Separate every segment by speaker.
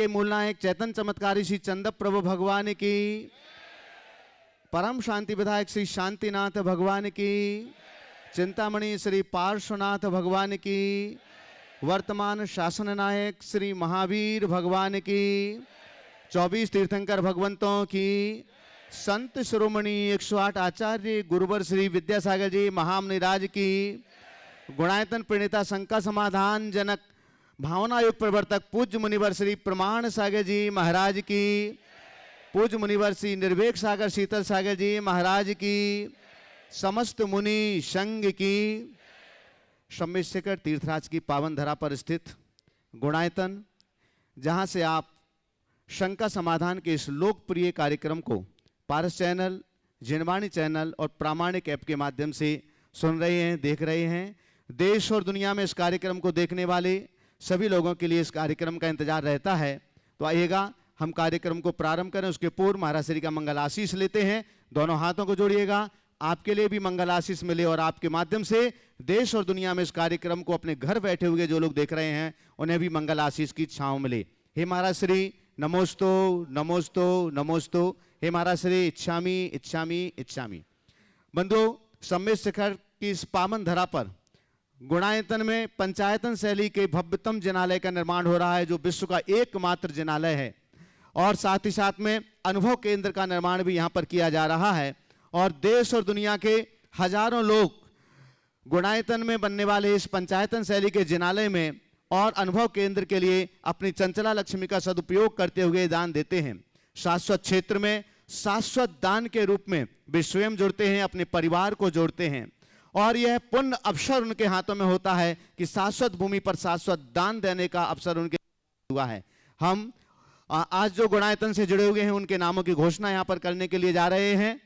Speaker 1: के मूल नायक चैतन्य चमत्कारी श्री चंद प्रभु भगवान की, परम शांति विधायक श्री शांतिनाथ भगवान की, चिंतामणि श्री पार्श्वनाथ भगवान की, वर्तमान शासन नायक श्री महावीर भगवान की, 24 तीर्थंकर भगवंतों की, संत शिरोमणि 108 आचार्य गुरुवर श्री विद्यासागर जी महामनिराज की, गुणायतन प्रणेता शंका समाधान जनक भावना युग प्रवर्तक पूज्य मुनिवर श्री प्रमाण सागर जी महाराज की, पूज्य मुनिवर श्री निर्वेक सागर शीतल सागर जी महाराज की, समस्त मुनि संघ की, सम्मित शिखर तीर्थराज की पावन धरा पर स्थित गुणायतन, जहां से आप शंका समाधान के इस लोकप्रिय कार्यक्रम को पारस चैनल, जिनवाणी चैनल और प्रामाणिक ऐप के माध्यम से सुन रहे हैं, देख रहे हैं। देश और दुनिया में इस कार्यक्रम को देखने वाले सभी लोगों के लिए इस कार्यक्रम का इंतजार रहता है। तो आइएगा हम कार्यक्रम को प्रारंभ करें। उसके पूर्व महाराज श्री का मंगल आशीष लेते हैं। दोनों हाथों को जोड़िएगा, आपके लिए भी मंगल आशीष मिले और आपके माध्यम से देश और दुनिया में इस कार्यक्रम को अपने घर बैठे हुए जो लोग देख रहे हैं उन्हें भी मंगल आशीष की छांव मिले। हे महाराज श्री नमोस्तु नमोस्तु नमोस्तु। हे महाराज श्री इच्छामी इच्छामी इच्छामी। बंधुओं, सम्मित शिखर की इस पावन धरा पर गुणायतन में पंचायतन शैली के भव्यतम जिनालय का निर्माण हो रहा है, जो विश्व का एकमात्र जिनालय है। और साथ ही साथ में अनुभव केंद्र का निर्माण भी यहाँ पर किया जा रहा है। और देश और दुनिया के हजारों लोग गुणायतन में बनने वाले इस पंचायतन शैली के जिनालय में और अनुभव केंद्र के लिए अपनी चंचला लक्ष्मी का सदुपयोग करते हुए दान देते हैं। शाश्वत क्षेत्र में शाश्वत दान के रूप में वे स्वयं जुड़ते हैं, अपने परिवार को जोड़ते हैं। और यह पुण्य अवसर उनके हाथों में होता है कि शाश्वत भूमि पर शाश्वत दान देने का अवसर उनके हुआ है। हम आज जो गुणायतन से जुड़े हुए हैं उनके नामों की घोषणा यहाँ पर करने के लिए जा रहे हैं।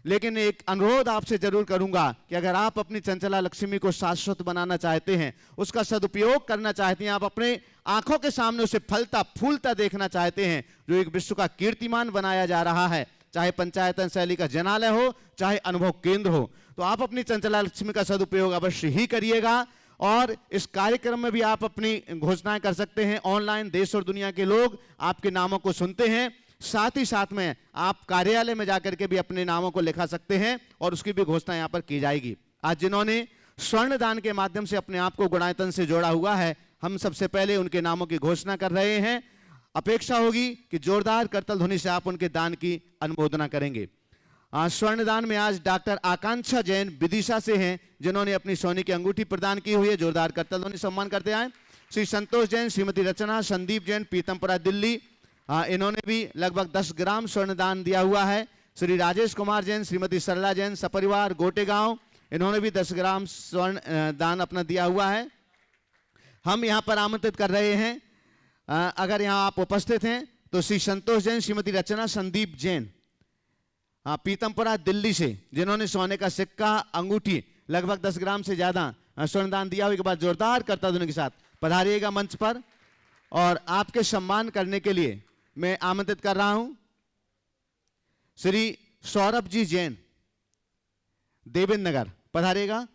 Speaker 1: लेकिन एक अनुरोध आपसे जरूर करूंगा कि अगर आप अपनी चंचला लक्ष्मी को शाश्वत बनाना चाहते हैं, उसका सदुपयोग करना चाहते हैं, आप अपने आंखों के सामने उसे फलता फूलता देखना चाहते हैं, जो एक विश्व का कीर्तिमान बनाया जा रहा है, चाहे पंचायतन शैली का जिनालय हो, चाहे अनुभव केंद्र हो, तो आप अपनी चंचला लक्ष्मी का सदुपयोग अवश्य ही करिएगा। और इस कार्यक्रम में भी आप अपनी घोषणाएं कर सकते हैं। ऑनलाइन देश और दुनिया के लोग आपके नामों को सुनते हैं। साथ ही साथ में आप कार्यालय में जाकर के भी अपने नामों को लिखा सकते हैं और उसकी भी घोषणा यहाँ पर की जाएगी। आज जिन्होंने स्वर्ण दान के माध्यम से अपने आप को गुणायतन से जोड़ा हुआ है, हम सबसे पहले उनके नामों की घोषणा कर रहे हैं। अपेक्षा होगी कि जोरदार करतल ध्वनि से आप उनके दान की अनुमोदना करेंगे। स्वर्ण दान में आज डॉक्टर आकांक्षा जैन विदिशा से हैं, जिन्होंने अपनी सोने की अंगूठी प्रदान की हुई है। जोरदार करतल ध्वनि सम्मान करते आए। श्री संतोष जैन, श्रीमती रचना, संदीप जैन, पीतमपुरा दिल्ली, इन्होंने भी लगभग 10 ग्राम स्वर्ण दान दिया हुआ है। श्री राजेश कुमार जैन, श्रीमती सरला जैन, सपरिवार गोटेगांव, इन्होंने भी 10 ग्राम स्वर्ण दान अपना दिया हुआ है। हम यहाँ पर आमंत्रित कर रहे हैं, अगर यहाँ आप उपस्थित हैं तो श्री संतोष जैन, श्रीमती रचना, संदीप जैन, पीतमपुरा दिल्ली से, जिन्होंने सोने का सिक्का, अंगूठी लगभग 10 ग्राम से ज्यादा स्वर्ण दान दिया हुआ के बाद जोरदार करतल ध्वनि के साथ पधारिएगा मंच पर। और आपके सम्मान करने के लिए मैं आमंत्रित कर रहा हूं श्री सौरभ जी जैन, देवेंद्र नगर, पधारिएगा।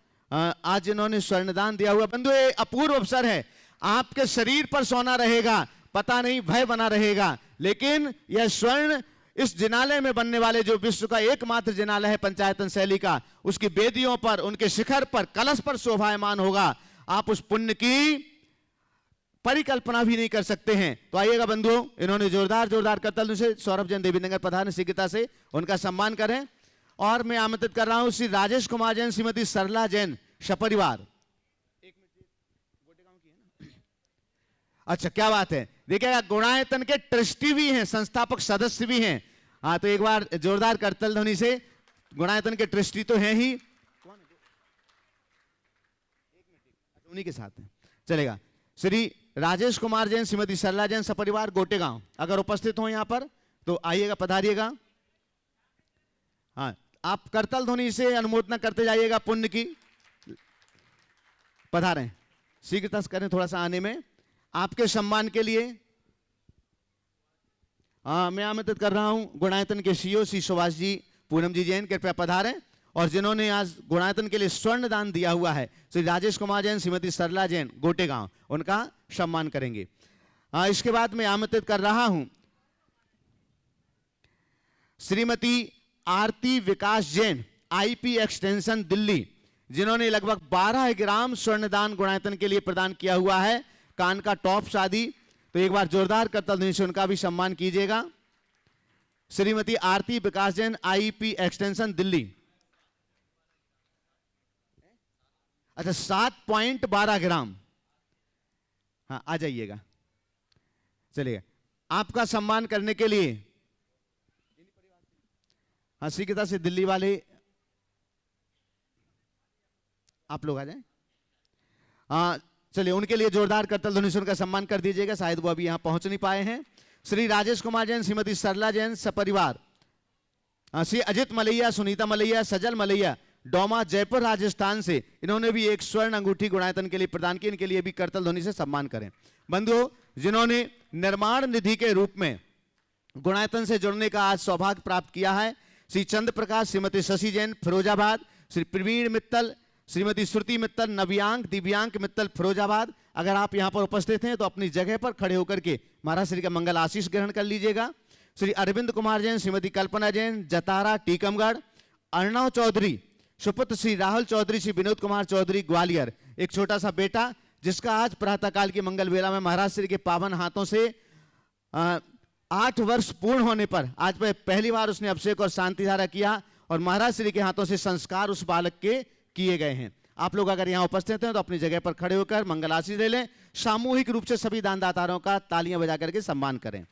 Speaker 1: आज जिन्होंने स्वर्ण दान दिया हुआ। बंधु, ये अपूर्व अवसर है। आपके शरीर पर सोना रहेगा, पता नहीं भय बना रहेगा, लेकिन यह स्वर्ण इस जिनालय में बनने वाले, जो विश्व का एकमात्र जिनालय है पंचायतन शैली का, उसकी वेदियों पर, उनके शिखर पर, कलश पर शोभायमान होगा। आप उस पुण्य की परिकल्पना भी नहीं कर सकते हैं। तो आइएगा बंधुओं, इन्होंने जोरदार करतल से सौरभ जैन देवीनगर पधार शीघ्रता से उनका सम्मान करें। और मैं आमंत्रित कर रहा हूं श्री राजेश कुमार जैन, श्रीमती सरला जैन, सपरिवार। अच्छा, क्या बात है। देखिएगा, गुणायतन के ट्रस्टी भी हैं, संस्थापक सदस्य भी हैं। हाँ, तो एक बार जोरदार करतल ध्वनि से। गुणायतन के ट्रस्टी तो हैं ही, उन्हीं के साथ हैं, चलेगा। श्री राजेश कुमार जैन, श्रीमती सरला जैन, सपरिवार गोटेगांव, अगर उपस्थित हो यहाँ पर तो आइएगा, पधारिएगा। हाँ, आप करतल ध्वनि से अनुमोदना करते जाइएगा पुण्य की। पधारें, शीघ्रता करें थोड़ा सा आने में। आपके सम्मान के लिए मैं आमंत्रित कर रहा हूं गुणायतन के सीईओ श्री सुभाष जी पूनम जी जैन, कृपया पधारें। और जिन्होंने आज गुणायतन के लिए स्वर्ण दान दिया हुआ है, श्री राजेश कुमार जैन, श्रीमती सरला जैन, गोटेगांव, उनका सम्मान करेंगे। इसके बाद मैं आमंत्रित कर रहा हूं श्रीमती आरती विकास जैन, आईपी एक्सटेंशन दिल्ली, जिन्होंने लगभग 12 ग्राम स्वर्णदान गुणायतन के लिए प्रदान किया हुआ है, कान का टॉप शादी। तो एक बार जोरदार करतल ध्वनि से उनका भी सम्मान कीजिएगा। श्रीमती आरती विकास जैन, आईपी एक्सटेंशन दिल्ली। अच्छा, 7.12 ग्राम। हाँ, आ जाइएगा। चलिए, आपका सम्मान करने के लिए हसीकता से दिल्ली वाले आप लोग आ जाएं। चलिए, उनके लिए जोरदार करतल ध्वनि से उनका सम्मान कर दीजिएगा, शायद वो अभी यहां पहुंच नहीं पाए हैं। श्री राजेश कुमार जैन, श्रीमती सरला जैन सपरिवार, श्री अजित मलैया, सुनीता मलैया, सजल मलैया, डोमा, जयपुर, राजस्थान से, इन्होंने भी एक स्वर्ण अंगूठी गुणायतन के लिए प्रदान की। इनके लिए भी करतल ध्वनि से सम्मान करें। बंधुओं, जिन्होंने निर्माण निधि के रूप में गुणायतन से जुड़ने का आज सौभाग्य प्राप्त किया है, श्री चंद्र प्रकाश, श्रीमती शशि जैन फिरोजाबाद, श्री प्रवीण मित्तल, श्रीमती श्रुति मित्तल, नव्यांक दिव्यांक मित्तल फिरोजाबाद। अगर आप यहां पर उपस्थित हैं तो अपनी जगह पर खड़े होकर के महाराज श्री का मंगल आशीष ग्रहण कर लीजिएगा। श्री अरविंद कुमार जैन, श्रीमती कल्पना जैन, जतारा टीकमगढ़, अर्णव चौधरी, सुपुत्र श्री राहुल चौधरी, श्री विनोद कुमार चौधरी ग्वालियर, एक छोटा सा बेटा जिसका आज प्रातःकाल की मंगल वेला में महाराज श्री के पावन हाथों से 8 वर्ष पूर्ण होने पर आज पहली बार उसने अभिषेक और शांति धारा किया और महाराज श्री के हाथों से संस्कार उस बालक के किए गए हैं। आप लोग अगर यहाँ उपस्थित हैं तो अपनी जगह पर खड़े होकर मंगल आशीष ले लें। सामूहिक रूप से सभी दानदाताओं का तालियां बजा करके सम्मान करें।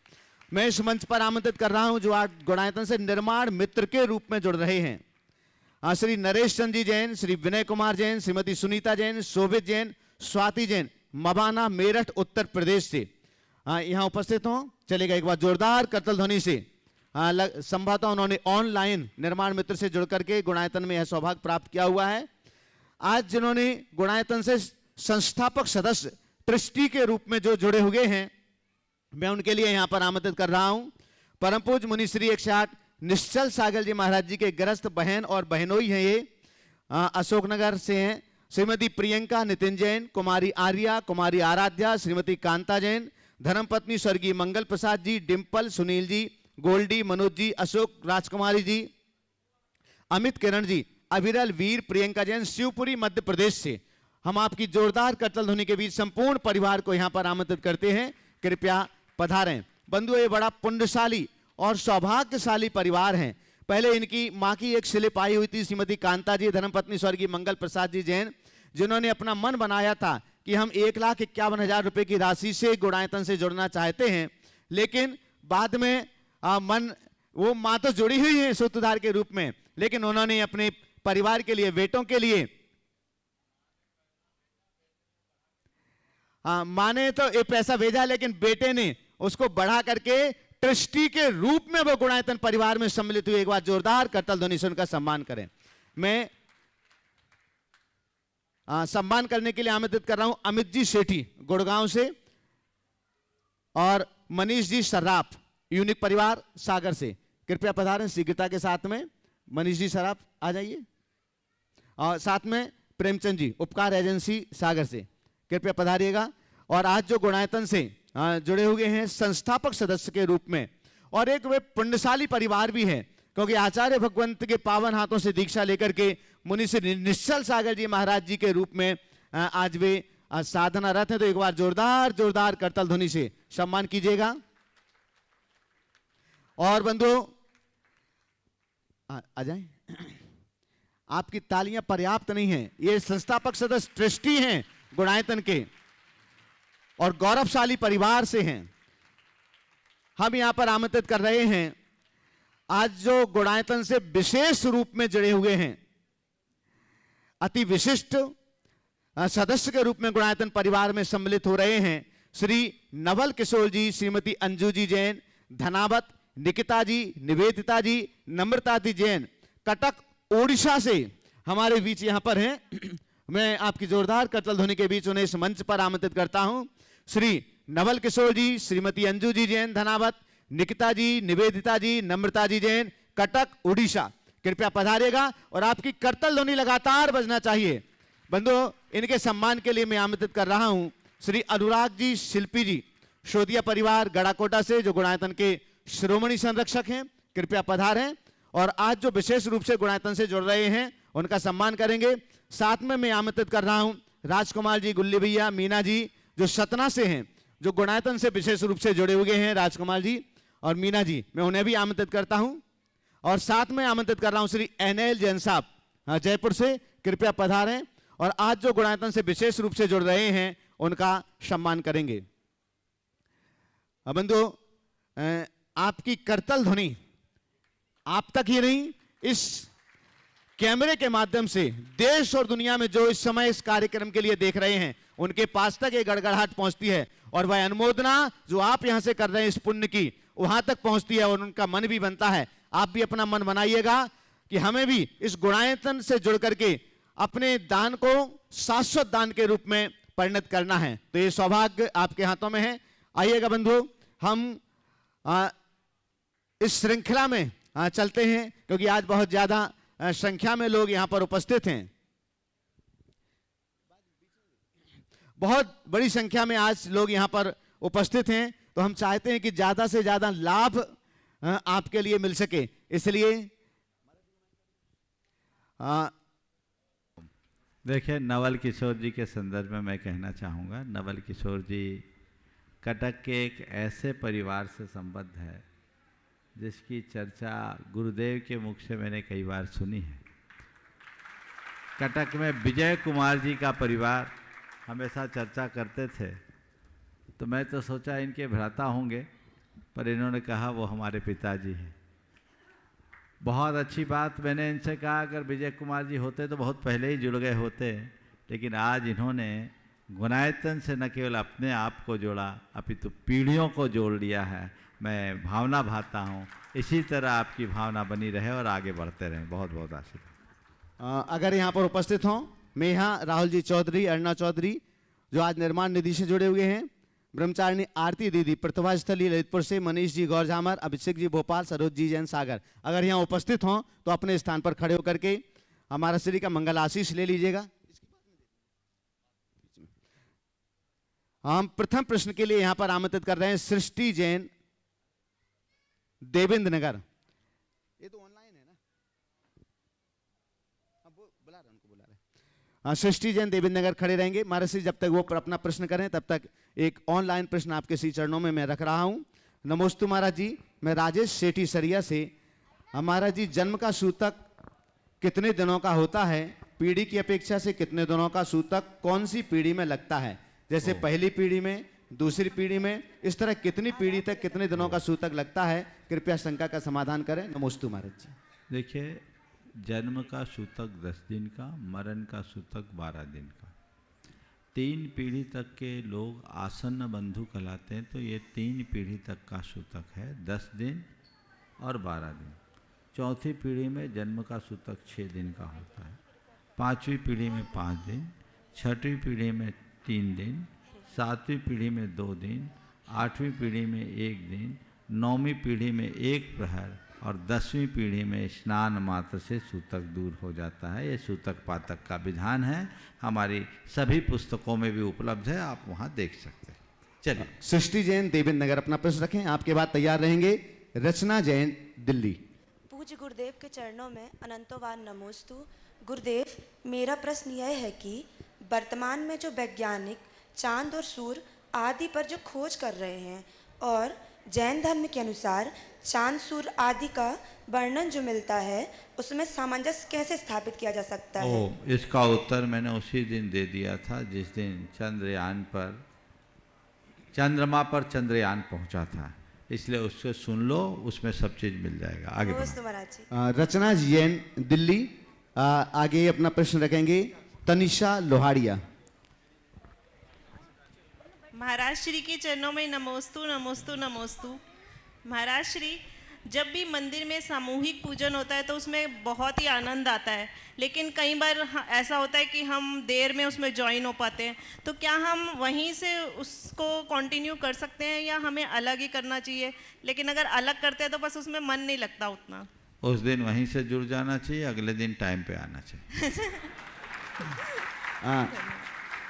Speaker 1: मैं इस मंच पर आमंत्रित कर रहा हूं जो आज गुणायतन से निर्माण मित्र के रूप में जुड़ रहे हैं। श्री नरेश चंद जी जैन, श्री विनय कुमार जैन, श्रीमती सुनीता जैन, शोभित जैन, स्वाति जैन, मबाना, मेरठ, उत्तर प्रदेश से यहाँ उपस्थित हों। चलेगा, एक बार जोरदार करतल ध्वनि से। संभवतः उन्होंने ऑनलाइन निर्माण मित्र से जुड़ करके गुणायतन में यह सौभाग्य प्राप्त किया हुआ है। आज जिन्होंने गुणायतन से संस्थापक सदस्य ट्रस्टी के रूप में जो जुड़े हुए हैं, मैं उनके लिए यहां पर आमंत्रित कर रहा हूं। परम पूज्य मुनि श्री 108 निश्चल सागर जी महाराज जी के गृहस्थ बहन और बहनोई हैं। ये अशोकनगर से हैं। श्रीमती प्रियंका नितिन जैन, कुमारी आर्या, कुमारी आराध्या, श्रीमती कांता जैन, धर्मपत्नी स्वर्गीय मंगल प्रसाद जी, डिम्पल, सुनील जी, गोल्डी, मनोज जी, अशोक राजकुमारी जी, अमित किरण जी, अविरल, वीर, प्रियंका जैन, शिवपुरी मध्य प्रदेश से। हम आपकी जोरदार करतल ध्वनि के बीच संपूर्ण परिवार को यहां पर आमंत्रित करते हैं, कृपया पधारें। बंधुओं, ये बड़ा पुण्यशाली और सौभाग्यशाली परिवार हैं। पहले इनकी मां की एक स्लिप आई हुई थी, श्रीमती कांता जी, धर्मपत्नी स्वर्गीय मंगल प्रसाद जी जैन, जिन्होंने अपना मन बनाया था कि हम 1,51,000 रुपए की राशि से गुणायतन से जुड़ना चाहते हैं। लेकिन बाद में वो मां तो जुड़ी हुई है सूत्रधार के रूप में, लेकिन उन्होंने अपने परिवार के लिए, बेटों के लिए, मां ने तो ये पैसा भेजा लेकिन बेटे ने उसको बढ़ा करके ट्रस्टी के रूप में वो गुणायतन परिवार में सम्मिलित हुए। एक बार जोरदार करतल ध्वनि से उनका सम्मान करें। मैं सम्मान करने के लिए आमंत्रित कर रहा हूं अमित जी सेठी गुड़गांव से और मनीष जी सर्राफ, यूनिक परिवार सागर से। कृपया पधारें शीघ्रता के साथ में। मनीष जी सर्राफ आ जाइए, और साथ में प्रेमचंद जी, उपकार एजेंसी सागर से, कृपया पधारिएगा। और आज जो गुणायतन से जुड़े हुए हैं संस्थापक सदस्य के रूप में, और एक वे पुण्यशाली परिवार भी है, क्योंकि आचार्य भगवंत के पावन हाथों से दीक्षा लेकर के मुनि श्री निश्चल सागर जी महाराज जी के रूप में आज वे साधनारत हैं। तो एक बार जोरदार जोरदार करतल ध्वनि से सम्मान कीजिएगा। और बंधुओं आ जाएं। आपकी तालियां पर्याप्त नहीं हैं। ये संस्थापक सदस्य ट्रस्टी हैं गुणायतन के और गौरवशाली परिवार से हैं। हम यहां पर आमंत्रित कर रहे हैं आज जो गुणायतन से विशेष रूप में जुड़े हुए हैं, अति विशिष्ट सदस्य के रूप में गुणायतन परिवार में सम्मिलित हो रहे हैं, श्री नवल किशोर जी, श्रीमती अंजू जी जैन, धनावत, निकिता जी, निवेदिता जी, नम्रता जी जैन, कटक ओडिशा से हमारे बीच यहां पर हैं। मैं आपकी जोरदार करतल ध्वनि के बीच उन्हें इस मंच पर आमंत्रित करता हूं। श्री नवल किशोर जी, श्रीमती अंजू जी जैन, धनावत, निकिता जी, निवेदिता जी, नम्रता जी जैन, कटक उड़ीसा, कृपया पधारेगा और आपकी करतल ध्वनि लगातार बजना चाहिए। बंधुओं, इनके सम्मान के लिए मैं आमंत्रित कर रहा हूं श्री अनुराग जी शिल्पी जी, शोदिया परिवार गड़ाकोटा से जो गुणायतन के श्रोमणी संरक्षक हैं, कृपया पधारें और आज जो विशेष रूप से गुणायतन से जुड़ रहे हैं उनका सम्मान करेंगे। साथ में मैं आमंत्रित कर रहा हूं राजकुमार जी, गुल्ली भैया, मीना जी जो सतना से हैं, जो गुणायतन से विशेष रूप से जुड़े हुए हैं, राजकुमार जी और मीना जी, मैं उन्हें भी आमंत्रित करता हूं। और साथ में आमंत्रित कर रहा हूं श्री एनएल जैन साहब जयपुर से, कृपया पधारें और आज जो गुणायतन से विशेष रूप से जुड़ रहे हैं उनका सम्मान करेंगे। बंधु, आपकी करतल ध्वनि आप तक ही नहीं, इस कैमरे के माध्यम से देश और दुनिया में जो इस समय इस कार्यक्रम के लिए देख रहे हैं उनके पास तक एक गड़गड़ाहट पहुंचती है और वह अनुमोदना जो आप यहां से कर रहे हैं इस पुण्य की, वहां तक पहुंचती है और उनका मन भी बनता है। आप भी अपना मन बनाइएगा कि हमें भी इस गुणायतन से जुड़ करके अपने दान को शाश्वत दान के रूप में परिणत करना है। तो ये सौभाग्य आपके हाथों में है। आइएगा बंधु, हम इस श्रृंखला में चलते हैं क्योंकि आज बहुत ज्यादा संख्या में लोग यहां पर उपस्थित हैं। बहुत बड़ी संख्या में आज लोग यहां पर उपस्थित हैं, तो हम चाहते हैं कि ज्यादा से ज्यादा लाभ आपके लिए मिल सके, इसलिए
Speaker 2: देखिए, नवल किशोर जी के संदर्भ में मैं कहना चाहूँगा। नवल किशोर जी कटक के एक ऐसे परिवार से संबद्ध है जिसकी चर्चा गुरुदेव के मुख से मैंने कई बार सुनी है। कटक में विजय कुमार जी का परिवार हमेशा चर्चा करते थे, तो मैं तो सोचा इनके भ्राता होंगे, पर इन्होंने कहा वो हमारे पिताजी हैं। बहुत अच्छी बात। मैंने इनसे कहा अगर विजय कुमार जी होते तो बहुत पहले ही जुड़ गए होते, लेकिन आज इन्होंने गुणायतन से न केवल अपने आप को जोड़ा अपितु पीढ़ियों को जोड़ लिया है। मैं भावना भाता हूँ, इसी तरह आपकी भावना बनी रहे और आगे बढ़ते रहें। बहुत बहुत आशीर्वाद।
Speaker 1: अगर यहाँ पर उपस्थित हों मेहा, राहुल जी चौधरी, अरुणा चौधरी जो आज निर्माण निधि से जुड़े हुए हैं, ब्रह्मचारिणी आरती दीदी प्रतिभा स्थली ललितपुर से, मनीष जी गौरझामर, अभिषेक जी भोपाल, सरोज जी जैन सागर, अगर यहाँ उपस्थित हों तो अपने स्थान पर खड़े होकर के हमारा श्री का मंगल आशीष ले लीजिएगा। हम प्रथम प्रश्न के लिए यहाँ पर आमंत्रित कर रहे हैं सृष्टि जैन, देवेंद्र नगर। ये तो ऑनलाइन है ना, बुला रहे, उनको बुला रहे। सृष्टि जैन, देवेंद्र नगर खड़े रहेंगे। महाराज श्री जब तक वो अपना प्रश्न करें तब तक एक ऑनलाइन प्रश्न आपके श्री चरणों में मैं रख रहा हूं। नमोस्तु महाराज जी, मैं राजेश सेठी सरिया से। महाराज जी, जन्म का सूतक कितने दिनों का होता है? पीढ़ी की अपेक्षा से कितने दिनों का सूतक कौन सी पीढ़ी में लगता है? जैसे पहली पीढ़ी में, दूसरी पीढ़ी में, इस तरह कितनी पीढ़ी तक कितने दिनों का सूतक लगता है? कृपया शंका का समाधान करें। नमोस्तु महाराज जी।
Speaker 2: देखिए, जन्म का सूतक 10 दिन का, मरण का सूतक 12 दिन का। 3 पीढ़ी तक के लोग आसन्न बंधु कहलाते हैं, तो ये 3 पीढ़ी तक का सूतक है, 10 दिन और 12 दिन। चौथी पीढ़ी में जन्म का सूतक 6 दिन का होता है, 5वीं पीढ़ी में 5 दिन, 6वीं पीढ़ी में 3 दिन, 7वीं पीढ़ी में 2 दिन, 8वीं पीढ़ी में 1 दिन, 9वीं पीढ़ी में 1 प्रहर और 10वीं पीढ़ी में स्नान मात्र से सूतक दूर हो जाता है। ये सूतक पातक का विधान है, हमारी सभी पुस्तकों में भी उपलब्ध है, आप वहाँ देख सकते हैं। चलिए,
Speaker 1: सृष्टि जैन, देवेंद्र नगर, अपना प्रश्न रखें, आपके बाद तैयार रहेंगे रचना जैन, दिल्ली।
Speaker 3: पूज्य गुरुदेव के चरणों में अनंतोवार नमोस्तु। गुरुदेव, मेरा प्रश्न यह है कि वर्तमान में जो वैज्ञानिक चांद और सूर्य आदि पर जो खोज कर रहे हैं और जैन धर्म के अनुसार चांद सूर्य आदि का वर्णन जो मिलता है, उसमें सामंजस्य कैसे स्थापित किया जा सकता है?
Speaker 2: इसका उत्तर मैंने उसी दिन दे दिया था जिस दिन चंद्रमा पर चंद्रयान पहुंचा था, इसलिए उससे सुन लो, उसमें सब चीज मिल जाएगा। आगे
Speaker 1: रचना जैन, दिल्ली। आगे अपना प्रश्न रखेंगे तनिषा लोहाड़िया।
Speaker 4: महाराज श्री के चरणों में नमोस्तु नमोस्तु नमोस्तु। महाराज श्री, जब भी मंदिर में सामूहिक पूजन होता है तो उसमें बहुत ही आनंद आता है, लेकिन कई बार ऐसा होता है कि हम देर में उसमें ज्वाइन हो पाते हैं, तो क्या हम वहीं से उसको कंटिन्यू कर सकते हैं या हमें अलग ही करना चाहिए? लेकिन अगर अलग करते हैं तो बस उसमें मन नहीं लगता उतना।
Speaker 2: उस दिन वहीं से जुड़ जाना चाहिए, अगले दिन टाइम पे आना चाहिए।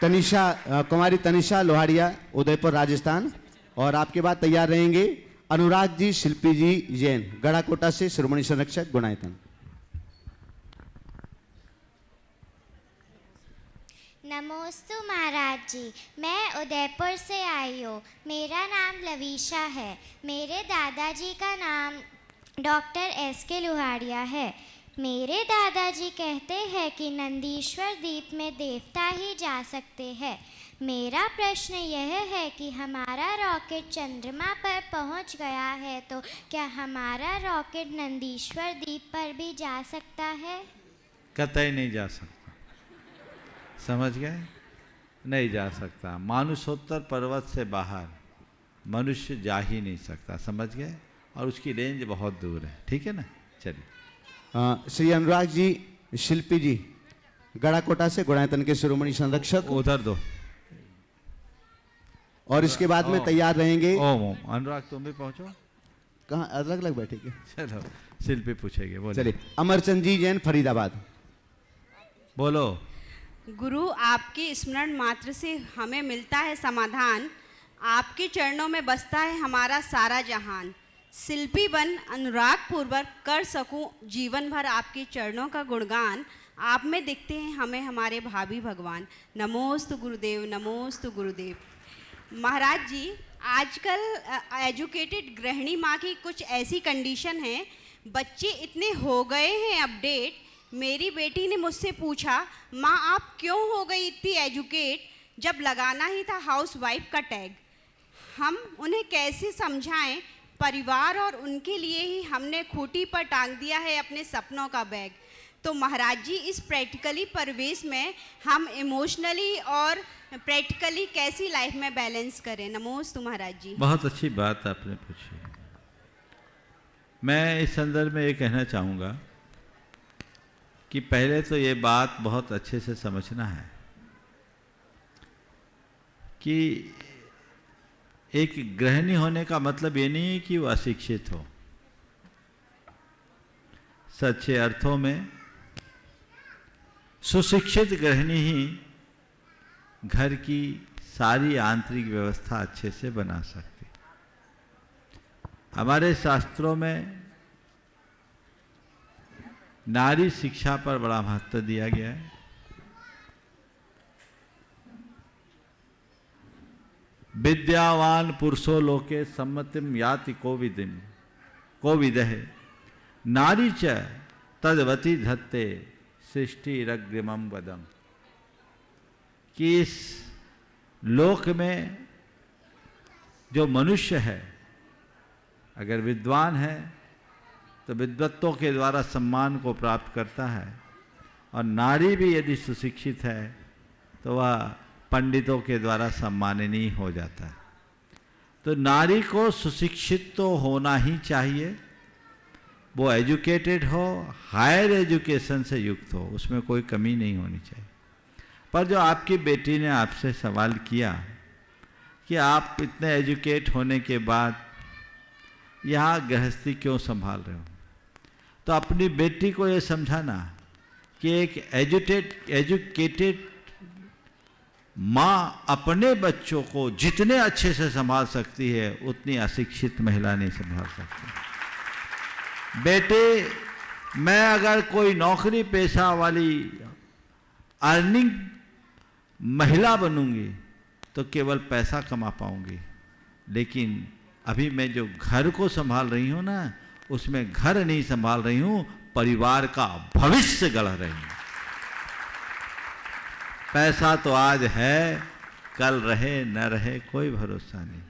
Speaker 1: तनिषा, कुमारी तनिषा लोहाड़िया, उदयपुर राजस्थान। और आपके बाद तैयार रहेंगे अनुराग जी, शिल्पी जी जैन, गढ़ाकोटा से शिरोमणि संरक्षक गुणायतन।
Speaker 5: नमोस्तु महाराज जी, मैं उदयपुर से आई हूँ। मेरा नाम लवीशा है। मेरे दादाजी का नाम डॉक्टर S.K. लुहाड़िया है। मेरे दादाजी कहते हैं कि नंदीश्वर द्वीप में देवता ही जा सकते हैं। मेरा प्रश्न यह है कि हमारा रॉकेट चंद्रमा पर पहुंच गया है, तो क्या हमारा रॉकेट नंदीश्वर द्वीप पर भी जा सकता है?
Speaker 2: कतई नहीं जा सकता। समझ गए? नहीं जा सकता। मानुषोत्तर पर्वत से बाहर मनुष्य जा ही नहीं सकता। समझ गए? और उसकी रेंज बहुत दूर है। ठीक है ना? चलिए।
Speaker 1: श्री अनुराग जी, शिल्पी जी, गढ़ाकोटा से गुणायतन के शिरोमणि संरक्षक,
Speaker 2: उधर दो।
Speaker 1: और इसके बाद में तैयार रहेंगे।
Speaker 2: ओम ओम। अनुराग तुम भी पहुंचो।
Speaker 1: कहाँ अलग अलग बैठेंगे?
Speaker 2: चलो, शिल्पी पूछेंगे। बोलो।
Speaker 1: चलिए। अमरचंद जी जैन, फरीदाबाद।
Speaker 2: बोलो।
Speaker 6: गुरु, आपके स्मरण मात्र से हमें मिलता है समाधान। आपके चरणों में बसता है हमारा सारा जहान। शिल्पी बन अनुराग पूर्वक कर सकूं जीवन भर आपके चरणों का गुणगान। आप में दिखते हैं हमें हमारे भाभी भगवान। नमोस्तु गुरुदेव, नमोस्तु गुरुदेव। महाराज जी, आजकल एजुकेटेड गृहिणी माँ की कुछ ऐसी कंडीशन है, बच्चे इतने हो गए हैं अपडेट। मेरी बेटी ने मुझसे पूछा, माँ आप क्यों हो गई इतनी एजुकेट, जब लगाना ही था हाउस वाइफ का टैग। हम उन्हें कैसे समझाएं? परिवार और उनके लिए ही हमने खूंटी पर टांग दिया है अपने सपनों का बैग। तो महाराज जी, इस प्रैक्टिकली परिवेश में हम इमोशनली और प्रैक्टिकली कैसी लाइफ में बैलेंस करें? नमोस्तु महाराज जी।
Speaker 2: बहुत अच्छी बात आपने पूछी। मैं इस संदर्भ में ये कहना चाहूँगा कि पहले तो ये बात बहुत अच्छे से समझना है कि एक गृहिणी होने का मतलब ये नहीं है कि वो अशिक्षित हो। सच्चे अर्थों में सुशिक्षित गृहिणी ही घर की सारी आंतरिक व्यवस्था अच्छे से बना सकती। हमारे शास्त्रों में नारी शिक्षा पर बड़ा महत्व दिया गया है। विद्यावान पुरुषो लोके सम्मतिम याति कोविदः नारी च तद्वती धत्ते सृष्टिरग्रिमं वदम्। कि इस लोक में जो मनुष्य है अगर विद्वान है तो विद्वत्तों के द्वारा सम्मान को प्राप्त करता है, और नारी भी यदि सुशिक्षित है तो वह पंडितों के द्वारा सम्माननीय हो जाता है। तो नारी को सुशिक्षित तो होना ही चाहिए, वो एजुकेटेड हो, हायर एजुकेशन से युक्त हो, उसमें कोई कमी नहीं होनी चाहिए। पर जो आपकी बेटी ने आपसे सवाल किया कि आप इतने एजुकेट होने के बाद यहाँ गृहस्थी क्यों संभाल रहे हो, तो अपनी बेटी को ये समझाना कि एक एजुकेटेड माँ अपने बच्चों को जितने अच्छे से संभाल सकती है उतनी अशिक्षित महिला नहीं संभाल सकती। बेटे, मैं अगर कोई नौकरी पेशा वाली अर्निंग महिला बनूंगी तो केवल पैसा कमा पाऊंगी, लेकिन अभी मैं जो घर को संभाल रही हूं ना, उसमें घर नहीं संभाल रही हूं, परिवार का भविष्य गढ़ रही हूं। पैसा तो आज है, कल रहे न रहे कोई भरोसा नहीं,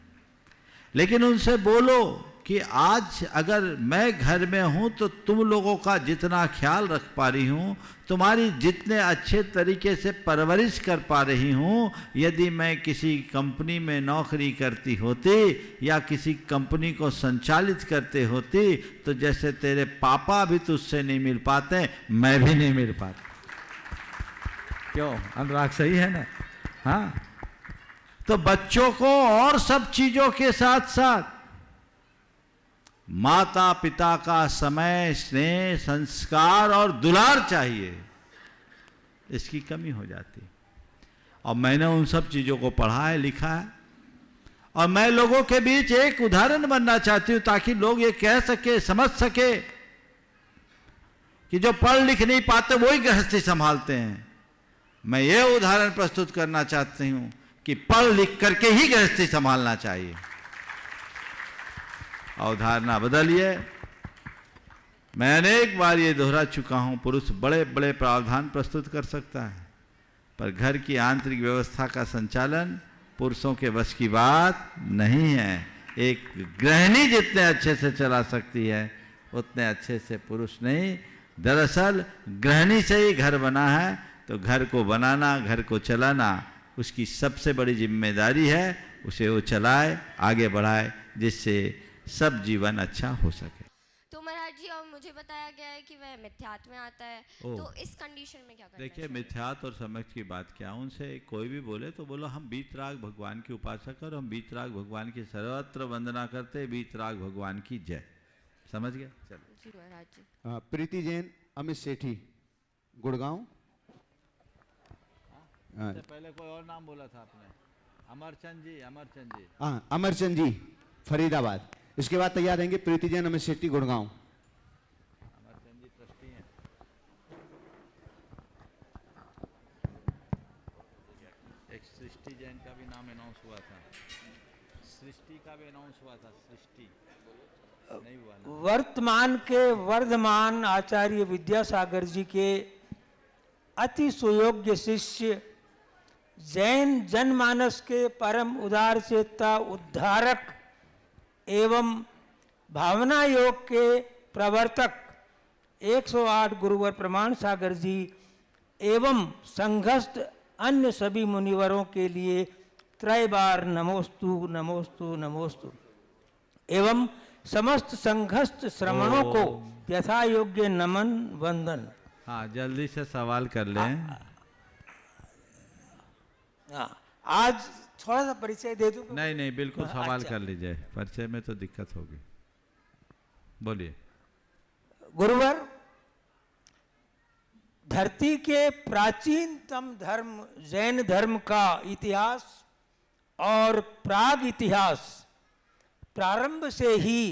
Speaker 2: लेकिन उनसे बोलो कि आज अगर मैं घर में हूं तो तुम लोगों का जितना ख्याल रख पा रही हूं, तुम्हारी जितने अच्छे तरीके से परवरिश कर पा रही हूं, यदि मैं किसी कंपनी में नौकरी करती होती या किसी कंपनी को संचालित करते होती तो जैसे तेरे पापा भी तुझसे नहीं मिल पाते, मैं भी नहीं मिल पाता। क्यों अनुराग, सही है ना? हाँ, तो बच्चों को और सब चीजों के साथ साथ माता पिता का समय, स्नेह, संस्कार और दुलार चाहिए, इसकी कमी हो जाती। और मैंने उन सब चीजों को पढ़ा है, लिखा है, और मैं लोगों के बीच एक उदाहरण बनना चाहती हूं ताकि लोग ये कह सके, समझ सके कि जो पढ़ लिख नहीं पाते वही गृहस्थी संभालते हैं। मैं ये उदाहरण प्रस्तुत करना चाहती हूं कि पढ़ लिख करके ही गृहस्थी संभालना चाहिए। अवधारणा बदलिए। मैं अनेक बार ये दोहरा चुका हूं, पुरुष बड़े बड़े प्रावधान प्रस्तुत कर सकता है, पर घर की आंतरिक व्यवस्था का संचालन पुरुषों के वश की बात नहीं है। एक गृहिणी जितने अच्छे से चला सकती है उतने अच्छे से पुरुष नहीं। दरअसल गृहिणी से ही घर बना है, तो घर को बनाना, घर को चलाना उसकी सबसे बड़ी जिम्मेदारी है। उसे वो चलाए, आगे बढ़ाए, जिससे सब जीवन अच्छा हो सके।
Speaker 7: तो महाराज जी, और मुझे बताया गया है कि वह मिथ्यात्व में आता है, तो इस कंडीशन में क्या करना चाहिए?
Speaker 2: देखिए, मिथ्यात्व और समक्ष की बात क्या, उनसे कोई भी बोले तो बोलो हम वीतराग भगवान की उपासक और हम वीतराग भगवान की सर्वत्र वंदना करते, वीतराग भगवान की जय। समझ गए? चलो
Speaker 7: जी महाराज जी।
Speaker 1: प्रीति जैन, अमित सेठी, गुड़गांव।
Speaker 2: पहले कोई और नाम बोला था आपने? अमरचंद जी, अमरचंद जी।
Speaker 1: हाँ, अमरचंद जी, फरीदाबाद। इसके बाद तैयार रहेंगे प्रीति जैन, अमित शेट्टी, गुड़गांव।
Speaker 2: अमरचंद जी ट्रस्टी हैं। एक सृष्टि जैन का भी नाम अनाउंस हुआ था, सृष्टि का भी अनाउंस हुआ था, सृष्टि नहीं हुआ ना?
Speaker 8: वर्तमान के वर्धमान आचार्य विद्यासागर जी के अति सुयोग्य शिष्य, जैन जनमानस के परम उदार चेता उद्धारक एवं भावना योग के प्रवर्तक 108 गुरुवर प्रमाण सागर जी एवं संघस्थ अन्य सभी मुनिवरों के लिए त्रय बार नमोस्तु नमोस्तु नमोस्तु एवं समस्त संघस्थ श्रमणों को यथा योग्य नमन वंदन।
Speaker 2: हाँ, जल्दी से सवाल कर लें।
Speaker 8: आज थोड़ा सा परिचय दे दूं?
Speaker 2: नहीं नहीं, बिल्कुल सवाल
Speaker 8: अच्छा।
Speaker 2: कर लीजिए, परिचय में तो दिक्कत होगी। बोलिए।
Speaker 8: गुरुवर, धरती के प्राचीनतम धर्म जैन धर्म का इतिहास और प्राग इतिहास प्रारंभ से ही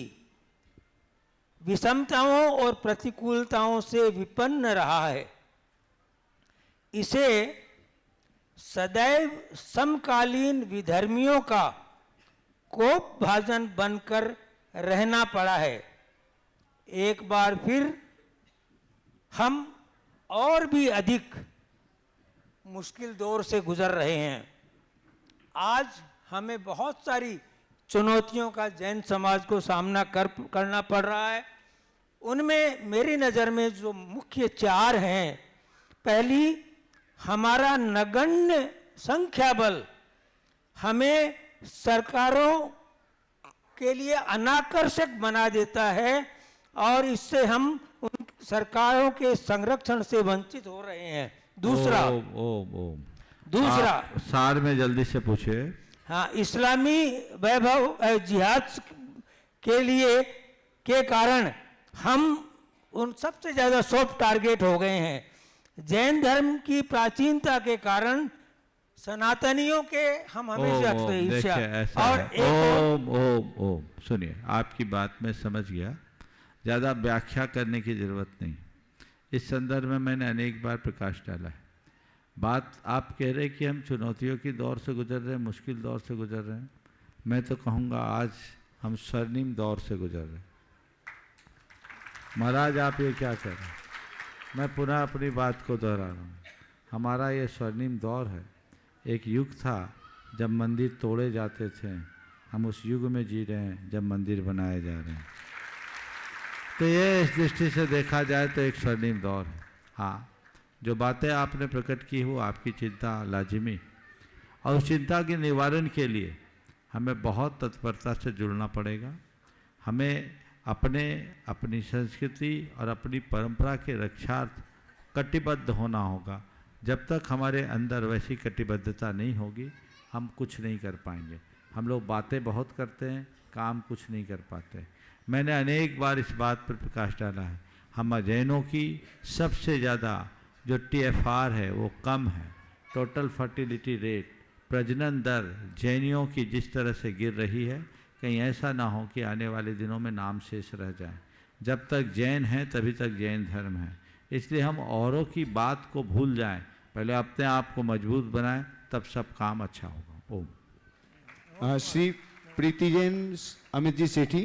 Speaker 8: विषमताओं और प्रतिकूलताओं से विपन्न रहा है। इसे सदैव समकालीन विधर्मियों का कोप भाजन बनकर रहना पड़ा है। एक बार फिर हम और भी अधिक मुश्किल दौर से गुजर रहे हैं। आज हमें बहुत सारी चुनौतियों का जैन समाज को सामना करना पड़ रहा है। उनमें मेरी नज़र में जो मुख्य चार हैं, पहली, हमारा नगण्य संख्या बल हमें सरकारों के लिए अनाकर्षक बना देता है और इससे हम उन सरकारों के संरक्षण से वंचित हो रहे हैं। दूसरा दूसरा
Speaker 2: सार में जल्दी से पूछे।
Speaker 8: हाँ, इस्लामी वैभव जिहाद के लिए के कारण हम उन सबसे ज़्यादा सॉफ्ट टारगेट हो गए हैं। जैन धर्म की प्राचीनता के कारण सनातनियों के हम हमेशा ईर्ष्या और
Speaker 2: ओम सुनिए, आपकी बात में समझ गया, ज़्यादा व्याख्या करने की ज़रूरत नहीं। इस संदर्भ में मैंने अनेक बार प्रकाश डाला है। बात आप कह रहे कि हम चुनौतियों की दौर से गुजर रहे हैं, मुश्किल दौर से गुजर रहे हैं। मैं तो कहूँगा आज हम स्वर्णिम दौर से गुजर रहे हैं। महाराज, आप ये क्या कर रहे हैं? मैं पुनः अपनी बात को दोहरा रहा हूँ। हमारा ये स्वर्णिम दौर है। एक युग था जब मंदिर तोड़े जाते थे, हम उस युग में जी रहे हैं जब मंदिर बनाए जा रहे हैं। तो ये इस दृष्टि से देखा जाए तो एक स्वर्णिम दौर है। हाँ, जो बातें आपने प्रकट की हो, आपकी चिंता लाजिमी, और उस चिंता के निवारण के लिए हमें बहुत तत्परता से जुड़ना पड़ेगा। हमें अपनी संस्कृति और अपनी परंपरा के रक्षार्थ कटिबद्ध होना होगा। जब तक हमारे अंदर वैसी कटिबद्धता नहीं होगी, हम कुछ नहीं कर पाएंगे। हम लोग बातें बहुत करते हैं, काम कुछ नहीं कर पाते। मैंने अनेक बार इस बात पर प्रकाश डाला है। हम जैनों की सबसे ज़्यादा जो TFR है वो कम है, टोटल फर्टिलिटी रेट प्रजनन दर जैनियों की जिस तरह से गिर रही है, कहीं ऐसा ना हो कि आने वाले दिनों में नाम शेष रह जाए। जब तक जैन हैं तभी तक जैन धर्म है, इसलिए हम औरों की बात को भूल जाएं, पहले अपने आप को मजबूत बनाएं, तब सब काम अच्छा होगा। ओम।
Speaker 1: श्री प्रीति जैन, अमित जी सेठी,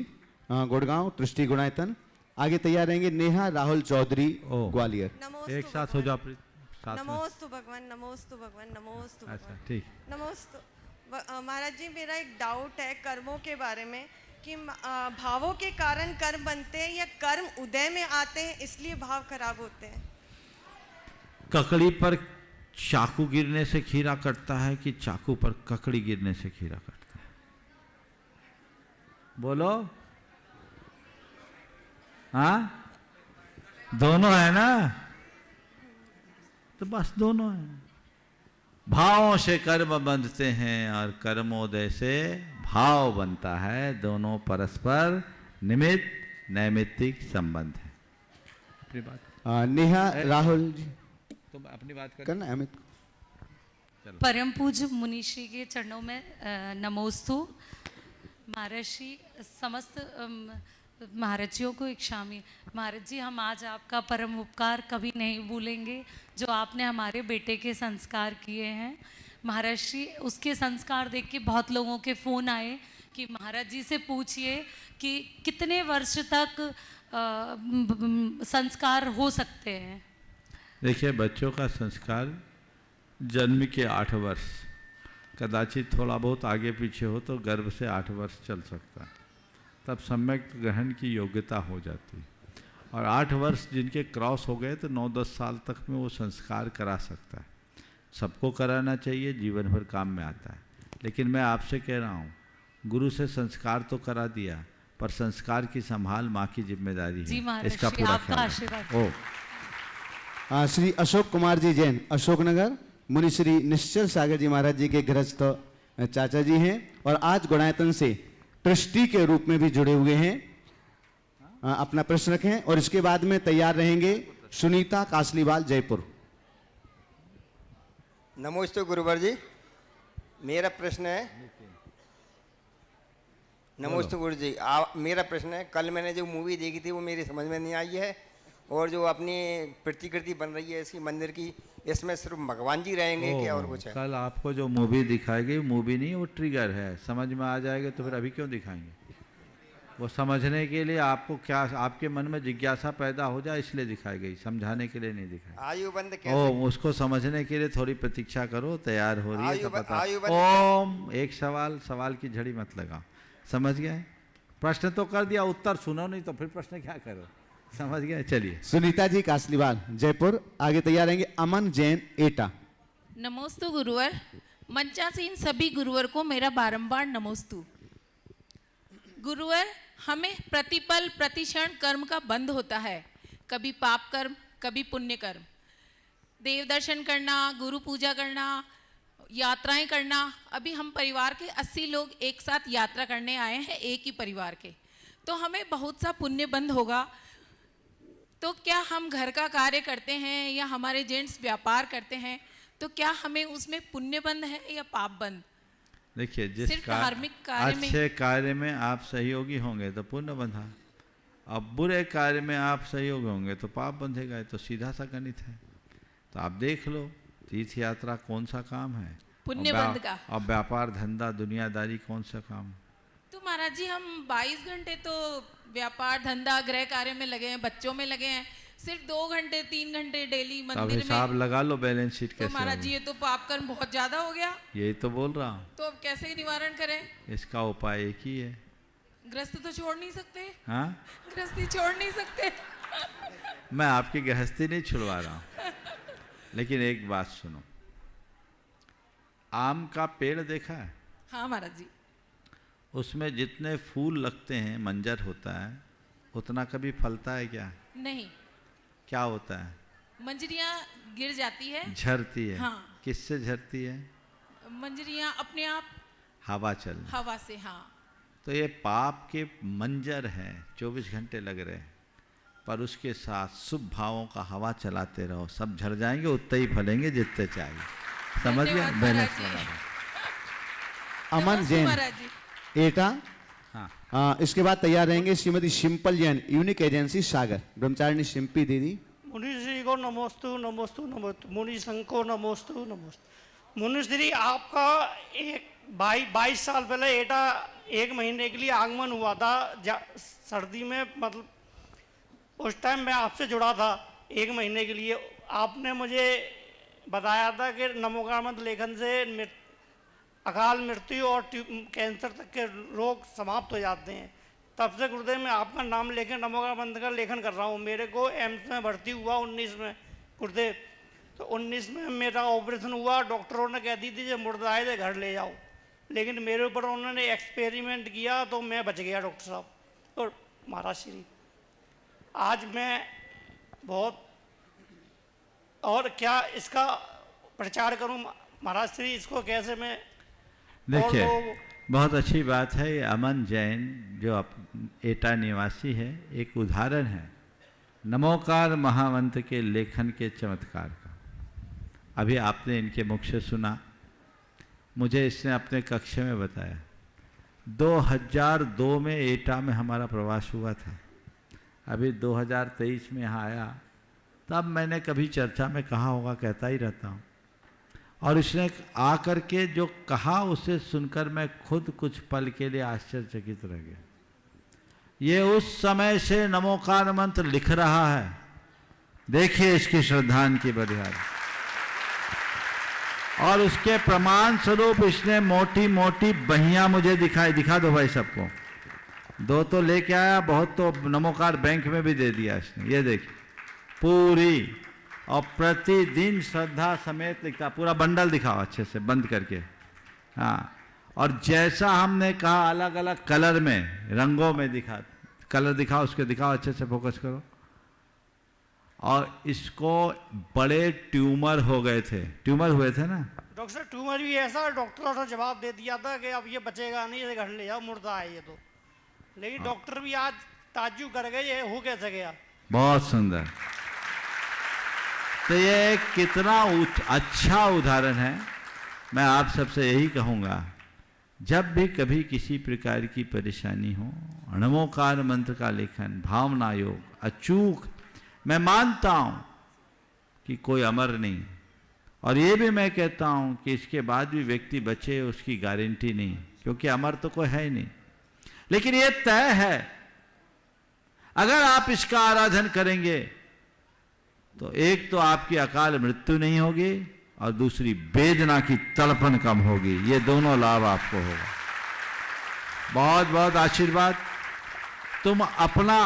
Speaker 1: गुड़गांव, ट्रस्टी गुणायतन। आगे तैयार रहेंगे नेहा राहुल चौधरी, ग्वालियर।
Speaker 2: एक साथ हो जाओ प्रीति।
Speaker 9: नमोस्तु भगवान, नमोस्तु भगवान, नमोस्तु
Speaker 2: अच्छा
Speaker 9: भगवान।
Speaker 2: ठीक।
Speaker 9: नमोस्तु महाराज जी, मेरा एक डाउट है कर्मों के बारे में कि भावों के कारण कर्म बनते हैं या कर्म उदय में आते हैं इसलिए भाव खराब होते हैं?
Speaker 2: ककड़ी पर चाकू गिरने से खीरा कटता है कि चाकू पर ककड़ी गिरने से खीरा कटता है? बोलो। हाँ, दोनों है ना, तो बस दोनों है। भावों से कर्म बंधते हैं और कर्मोदय से भाव बनता है, दोनों परस्पर निमित्त नैमित्तिक संबंध है। अपनी बात
Speaker 1: नेहा राहुल जी,
Speaker 2: तुम अपनी बात
Speaker 1: करना अमित।
Speaker 10: परम पूज्य मुनिश्री के चरणों में नमोस्तु। महर्षि समस्त महाराजियों को इच्छामी। महाराज जी, हम आज आपका परम उपकार कभी नहीं भूलेंगे जो आपने हमारे बेटे के संस्कार किए हैं। महर्षि, उसके संस्कार देख के बहुत लोगों के फ़ोन आए कि महाराज जी से पूछिए कि कितने वर्ष तक संस्कार हो सकते हैं।
Speaker 2: देखिए, बच्चों का संस्कार जन्म के 8 वर्ष, कदाचित थोड़ा बहुत आगे पीछे हो तो गर्भ से 8 वर्ष चल सकता है, तब सम्यक ग्रहण की योग्यता हो जाती है। और 8 वर्ष जिनके क्रॉस हो गए तो 9-10 साल तक में वो संस्कार करा सकता है। सबको कराना चाहिए, जीवन भर काम में आता है। लेकिन मैं आपसे कह रहा हूँ, गुरु से संस्कार तो करा दिया, पर संस्कार की संभाल माँ की जिम्मेदारी है, इसका पूरा ख्याल रखें।
Speaker 1: श्री अशोक कुमार जी जैन, अशोकनगर, मुनि श्री निश्चल सागर जी महाराज जी के गृहस्थ चाचा जी हैं और आज गुणायतन से ट्रस्टी के रूप में भी जुड़े हुए हैं। अपना प्रश्न रखें और इसके बाद में तैयार रहेंगे सुनीता कासलीवाल, जयपुर।
Speaker 11: नमोस्तु गुरुवर जी, मेरा प्रश्न है। नमोस्तु गुरु जी, मेरा प्रश्न है, कल मैंने जो मूवी देखी थी वो मेरी समझ में नहीं आई है, और जो अपनी प्रतिकृति बन रही है इसकी मंदिर की, इसमें सिर्फ भगवान जी रहेंगे क्या और कुछ है?
Speaker 2: कल आपको जो मूवी दिखाई गई, मूवी नहीं, वो ट्रिगर है। समझ में आ जाएगा तो फिर अभी क्यों दिखाएंगे? वो समझने के लिए आपको क्या, आपके मन में जिज्ञासा पैदा हो जाए इसलिए दिखाई गई, समझाने के लिए नहीं दिखाई।
Speaker 11: आयु बंद कैसे?
Speaker 2: उसको समझने के लिए थोड़ी प्रतीक्षा करो, तैयार हो रही है तो पता। ओम, एक सवाल की झड़ी मत लगाओ। समझ गए? प्रश्न तो कर दिया, उत्तर सुनो नहीं तो फिर प्रश्न क्या करो। समझ गए? चलिए।
Speaker 1: सुनीता जी कासलीवाल, जयपुर। आगे तैयार रहेंगे अमन जैन, एटा।
Speaker 12: नमोस्तु गुरुवर। मंचासीन सभी गुरुवर को मेरा बारंबार नमोस्तु। गुरुवर, हमें प्रतिपल प्रतिक्षण कर्म का बंध होता है, कभी पाप कर्म, कभी पुण्य कर्म। देव दर्शन करना, गुरु पूजा करना, यात्राएं करना। अभी हम परिवार के 80 लोग एक साथ यात्रा करने आए हैं, एक ही परिवार के, तो हमें बहुत सा पुण्य बंध होगा। तो क्या हम घर का कार्य करते हैं या हमारे जेंट्स व्यापार करते हैं, तो क्या हमें उसमें पुण्य बंध है या पाप बंध?
Speaker 2: देखिए, जिस
Speaker 12: धार्मिक कार्य में,
Speaker 2: अच्छे कार्य में आप सहयोगी होंगे तो पुण्य बंधा, अब बुरे कार्य में आप सहयोगी होंगे तो पाप बंधेगा। तो सीधा सा गणित है। तो आप देख लो, तीर्थ यात्रा कौन सा काम है,
Speaker 12: पुण्य बंध का,
Speaker 2: और व्यापार धंधा दुनियादारी कौन सा काम है?
Speaker 12: तो महाराज जी, हम 22 घंटे तो व्यापार धंधा गृह कार्य में लगे हैं, बच्चों में लगे हैं, सिर्फ 2 घंटे 3 घंटे डेली मंदिर में।
Speaker 2: हिसाब लगा लो, बैलेंस शीट कैसे?
Speaker 12: तो महाराज जी, ये तो पाप कर्म बहुत ज्यादा हो गया।
Speaker 2: यही तो बोल रहा हूँ।
Speaker 12: तो अब कैसे निवारण करें?
Speaker 2: इसका उपाय एक ही है।
Speaker 12: गृहस्थ तो छोड़ नहीं सकते।
Speaker 2: हाँ,
Speaker 12: गृहस्थी छोड़ नहीं सकते।
Speaker 2: मैं आपकी गृहस्थी नहीं छुड़वा रहा हूँ, लेकिन एक बात सुनो। आम का पेड़ देखा है?
Speaker 12: हाँ महाराज जी।
Speaker 2: उसमें जितने फूल लगते हैं, मंजर होता है, उतना कभी फलता है क्या?
Speaker 12: नहीं।
Speaker 2: क्या होता है?
Speaker 12: मंजरियां गिर जाती है,
Speaker 2: झरती है।
Speaker 12: हाँ।
Speaker 2: किससे झरती है?
Speaker 12: मंजरियां अपने आप,
Speaker 2: हवा चलने,
Speaker 12: हवा से। हाँ।
Speaker 2: तो ये पाप के मंजर हैं, 24 घंटे लग रहे हैं, पर उसके साथ शुभ भावों का हवा चलाते रहो, सब झड़ जाएंगे, उतने ही फलेंगे जितने चाहिए। समझ गए? बैलेंस लगा।
Speaker 1: अमन जैन
Speaker 12: महाराज जी।
Speaker 1: एटा। इसके बाद तैयार रहेंगे श्रीमती शिंपल जैन, यूनिक एजेंसी सागर। ब्रह्मचारिणी शिंपी दीदी।
Speaker 13: मुनि श्री को नमोस्तु नमोस्तु नमोस्तु। मुनि संघ को नमोस्तु नमोस्तु। मुनि श्री, आपका एक 22 साल पहले एटा 1 महीने के लिए आगमन हुआ था सर्दी में, मतलब उस टाइम मैं आपसे जुड़ा था 1 महीने के लिए। आपने मुझे बताया था कि नमोकामंत्र लेखन से अकाल मृत्यु और कैंसर तक के रोग समाप्त हो जाते हैं। तब से गुरुदेव मैं आपका नाम लेकर नमोकामंत्र का लेखन कर रहा हूँ। मेरे को एम्स में भर्ती हुआ 19 में गुरुदेव, तो 19 में मेरा ऑपरेशन हुआ। डॉक्टरों ने कह दी थी जो मुर्दा है घर ले जाओ, लेकिन मेरे ऊपर उन्होंने एक्सपेरिमेंट किया तो मैं बच गया डॉक्टर साहब। और महाराज श्री, आज मैं बहुत और क्या इसका प्रचार करूं महाराज श्री, इसको कैसे मैं?
Speaker 2: देखिए, बहुत अच्छी बात है। ये अमन जैन जो एटा निवासी है, एक उदाहरण है नमोकार महामंत्र के लेखन के चमत्कार का। अभी आपने इनके मुख से सुना, मुझे इसने अपने कक्ष में बताया। 2002 में एटा में हमारा प्रवास हुआ था। अभी 2023 में यहाँ आया, तब मैंने कभी चर्चा में कहा होगा, कहता ही रहता हूँ। और इसने आकर के जो कहा उसे सुनकर मैं खुद कुछ पल के लिए आश्चर्यचकित रह गया। ये उस समय से नमोकार मंत्र लिख रहा है। देखिए इसकी श्रद्धान की बलिहारी। और उसके प्रमाण स्वरूप इसने मोटी मोटी बहियां मुझे दिखाई। दिखा दो भाई सबको। 2 तो लेके आया, बहुत तो नमोकार बैंक में भी दे दिया इसने। ये देखिए पूरी, और प्रतिदिन श्रद्धा समेत लिखता। पूरा बंडल दिखाओ अच्छे से बंद करके। हाँ, और जैसा हमने कहा अलग अलग कलर में, रंगों में दिखा, कलर दिखाओ, उसके दिखाओ, अच्छे से फोकस करो। और इसको बड़े ट्यूमर हो गए थे, ट्यूमर हुए थे ना
Speaker 13: डॉक्टर? ट्यूमर भी ऐसा, डॉक्टर ने जवाब दे दिया था कि अब ये बचेगा नहीं, ये घर ले जाओ, मुर्दा है ये तो। लेकिन डॉक्टर भी आज ताज्जुब कर गए, ये हो कैसे गया।
Speaker 2: बहुत सुंदर। तो ये कितना अच्छा उदाहरण है। मैं आप सबसे यही कहूँगा, जब भी कभी किसी प्रकार की परेशानी हो, नमोकार मंत्र का लेखन, भावना योग अचूक। मैं मानता हूँ कि कोई अमर नहीं, और ये भी मैं कहता हूँ कि इसके बाद भी व्यक्ति बचे उसकी गारंटी नहीं, क्योंकि अमर तो कोई है ही नहीं। लेकिन ये तय है, अगर आप इसका आराधन करेंगे तो एक तो आपकी अकाल मृत्यु नहीं होगी, और दूसरी वेदना की तड़पन कम होगी। ये दोनों लाभ आपको होगा। बहुत बहुत आशीर्वाद। तुम अपना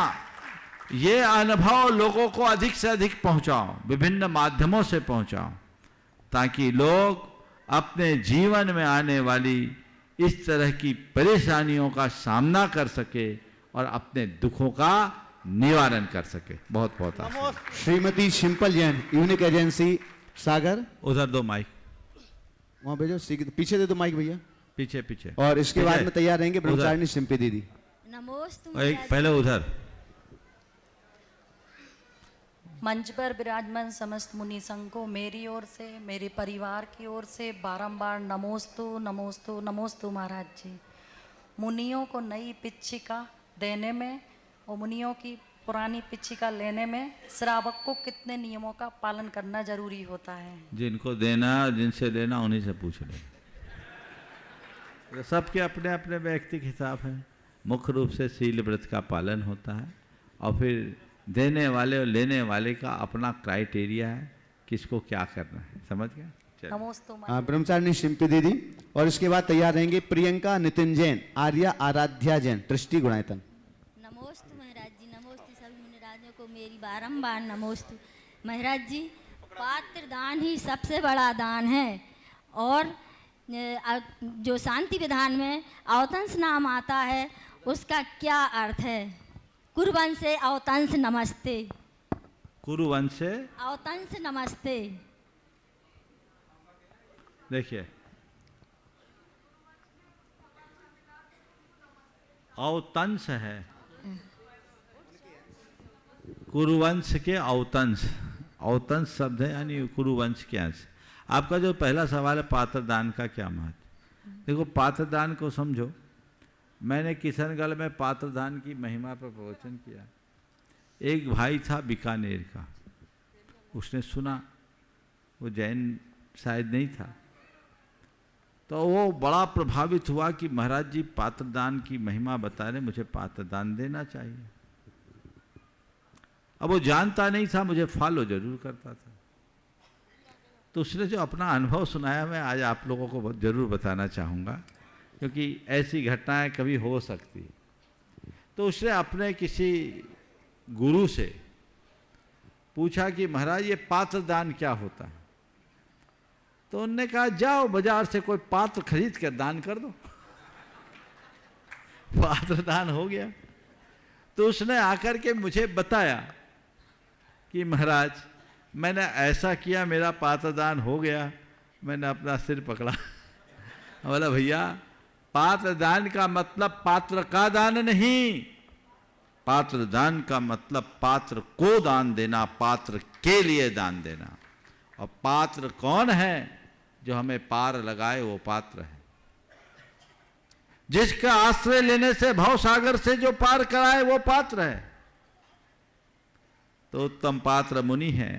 Speaker 2: ये अनुभव लोगों को अधिक से अधिक पहुंचाओ, विभिन्न माध्यमों से पहुंचाओ, ताकि लोग अपने जीवन में आने वाली इस तरह की परेशानियों का सामना कर सके और अपने दुखों का निवारण कर सके। बहुत बहुत आभार।
Speaker 1: श्रीमती शिंपल जैन, यूनिक एजेंसी सागर।
Speaker 2: उधर दो माइक,
Speaker 1: वहां भेजो, पीछे दे दो माइक भैया,
Speaker 2: पीछे पीछे।
Speaker 1: और इसके बाद में तैयार रहेंगे ब्रह्मचारिणी शिंपी दीदी।
Speaker 7: नमोस्तु।
Speaker 2: पहले उधर
Speaker 10: मंच पर विराजमान समस्त मुनि संघ को मेरी ओर से, मेरे परिवार की ओर से बारंबार नमोस्तु नमोस्तु नमोस्तु महाराज जी। मुनियों को नई पिच्छिका देने में और मुनियों की पुरानी पिच्छिका लेने में श्रावक को कितने नियमों का पालन करना जरूरी होता है?
Speaker 2: जिनको देना जिनसे लेना उन्हीं से पूछ ले। सबके अपने अपने व्यक्तिगत हिसाब है। मुख्य रूप से शील व्रत का पालन होता है, और फिर देने वाले और लेने वाले का अपना क्राइटेरिया है, किसको क्या करना है। समझ गए?
Speaker 1: ब्रह्मचारिणी शिंपी दीदी, और इसके बाद तैयार रहेंगे प्रियंका नितिन जैन, आर्या आराध्या जैन, ट्रस्टी गुणायतन।
Speaker 14: नमोस्तु महाराज जी। नमोस्तु सभी मुनिराजों को मेरी बारंबार नमोस्तु। महाराज जी, पात्र दान ही सबसे बड़ा दान है, और जो शांति विधान में अवतंस नाम आता है उसका क्या अर्थ है? कुरुवंश से अवतंस नमस्ते।
Speaker 2: कुरुवंश से
Speaker 14: अवतंस नमस्ते।
Speaker 2: देखिए, अवतंस है, कुरुवंश के अवतंस। अवतंस शब्द है यानी कुरुवंश के अंश। आपका जो पहला सवाल है पात्र दान का क्या महत्व, देखो पात्रदान को समझो। मैंने किशनगढ़ में पात्रदान की महिमा पर प्रवचन किया। एक भाई था बीकानेर का, उसने सुना, वो जैन शायद नहीं था, तो वो बड़ा प्रभावित हुआ कि महाराज जी पात्रदान की महिमा बता रहे, मुझे पात्रदान देना चाहिए। अब वो जानता नहीं था, मुझे फॉलो जरूर करता था। तो उसने जो अपना अनुभव सुनाया, मैं आज आप लोगों को जरूर बताना चाहूँगा, क्योंकि ऐसी घटनाएं कभी हो सकती। तो उसने अपने किसी गुरु से पूछा कि महाराज ये पात्रदान क्या होता है? तो उन्होंने कहा जाओ बाजार से कोई पात्र खरीद कर दान कर दो। पात्रदान हो गया। तो उसने आकर के मुझे बताया कि महाराज मैंने ऐसा किया, मेरा पात्रदान हो गया। मैंने अपना सिर पकड़ा, बोला भैया पात्रदान का मतलब पात्र का दान नहीं, पात्रदान का मतलब पात्र को दान देना, पात्र के लिए दान देना। और पात्र कौन है? जो हमें पार लगाए वो पात्र है। जिसका आश्रय लेने से भव सागर से जो पार कराए वो पात्र है। तो उत्तम पात्र मुनि है,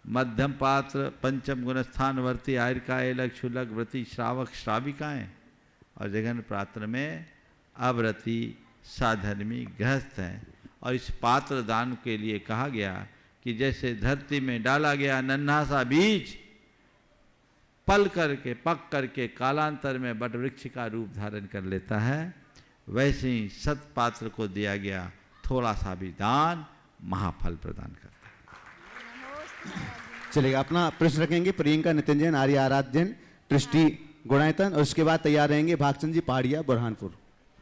Speaker 2: मध्यम पात्र पंचम गुण स्थानवर्ती आयरकाय लग क्षुलग व्रति श्रावक श्राविकाएं, और जघन पात्र में अव्रति साधर्मी गृहस्थ हैं। और इस पात्र दान के लिए कहा गया कि जैसे धरती में डाला गया नन्हा सा बीज पल करके पक करके कालांतर में बट वृक्ष का रूप धारण कर लेता है, वैसे ही सत्पात्र को दिया गया थोड़ा सा भी दान महाफल प्रदान करता है।
Speaker 1: चलिए अपना प्रश्न रखेंगे प्रियंका नितिन जैन, आर्य आराध्य जैन, दृष्टि गुणायतन, और उसके बाद तैयार रहेंगे भागचंद जी पहाड़िया बुरहानपुर।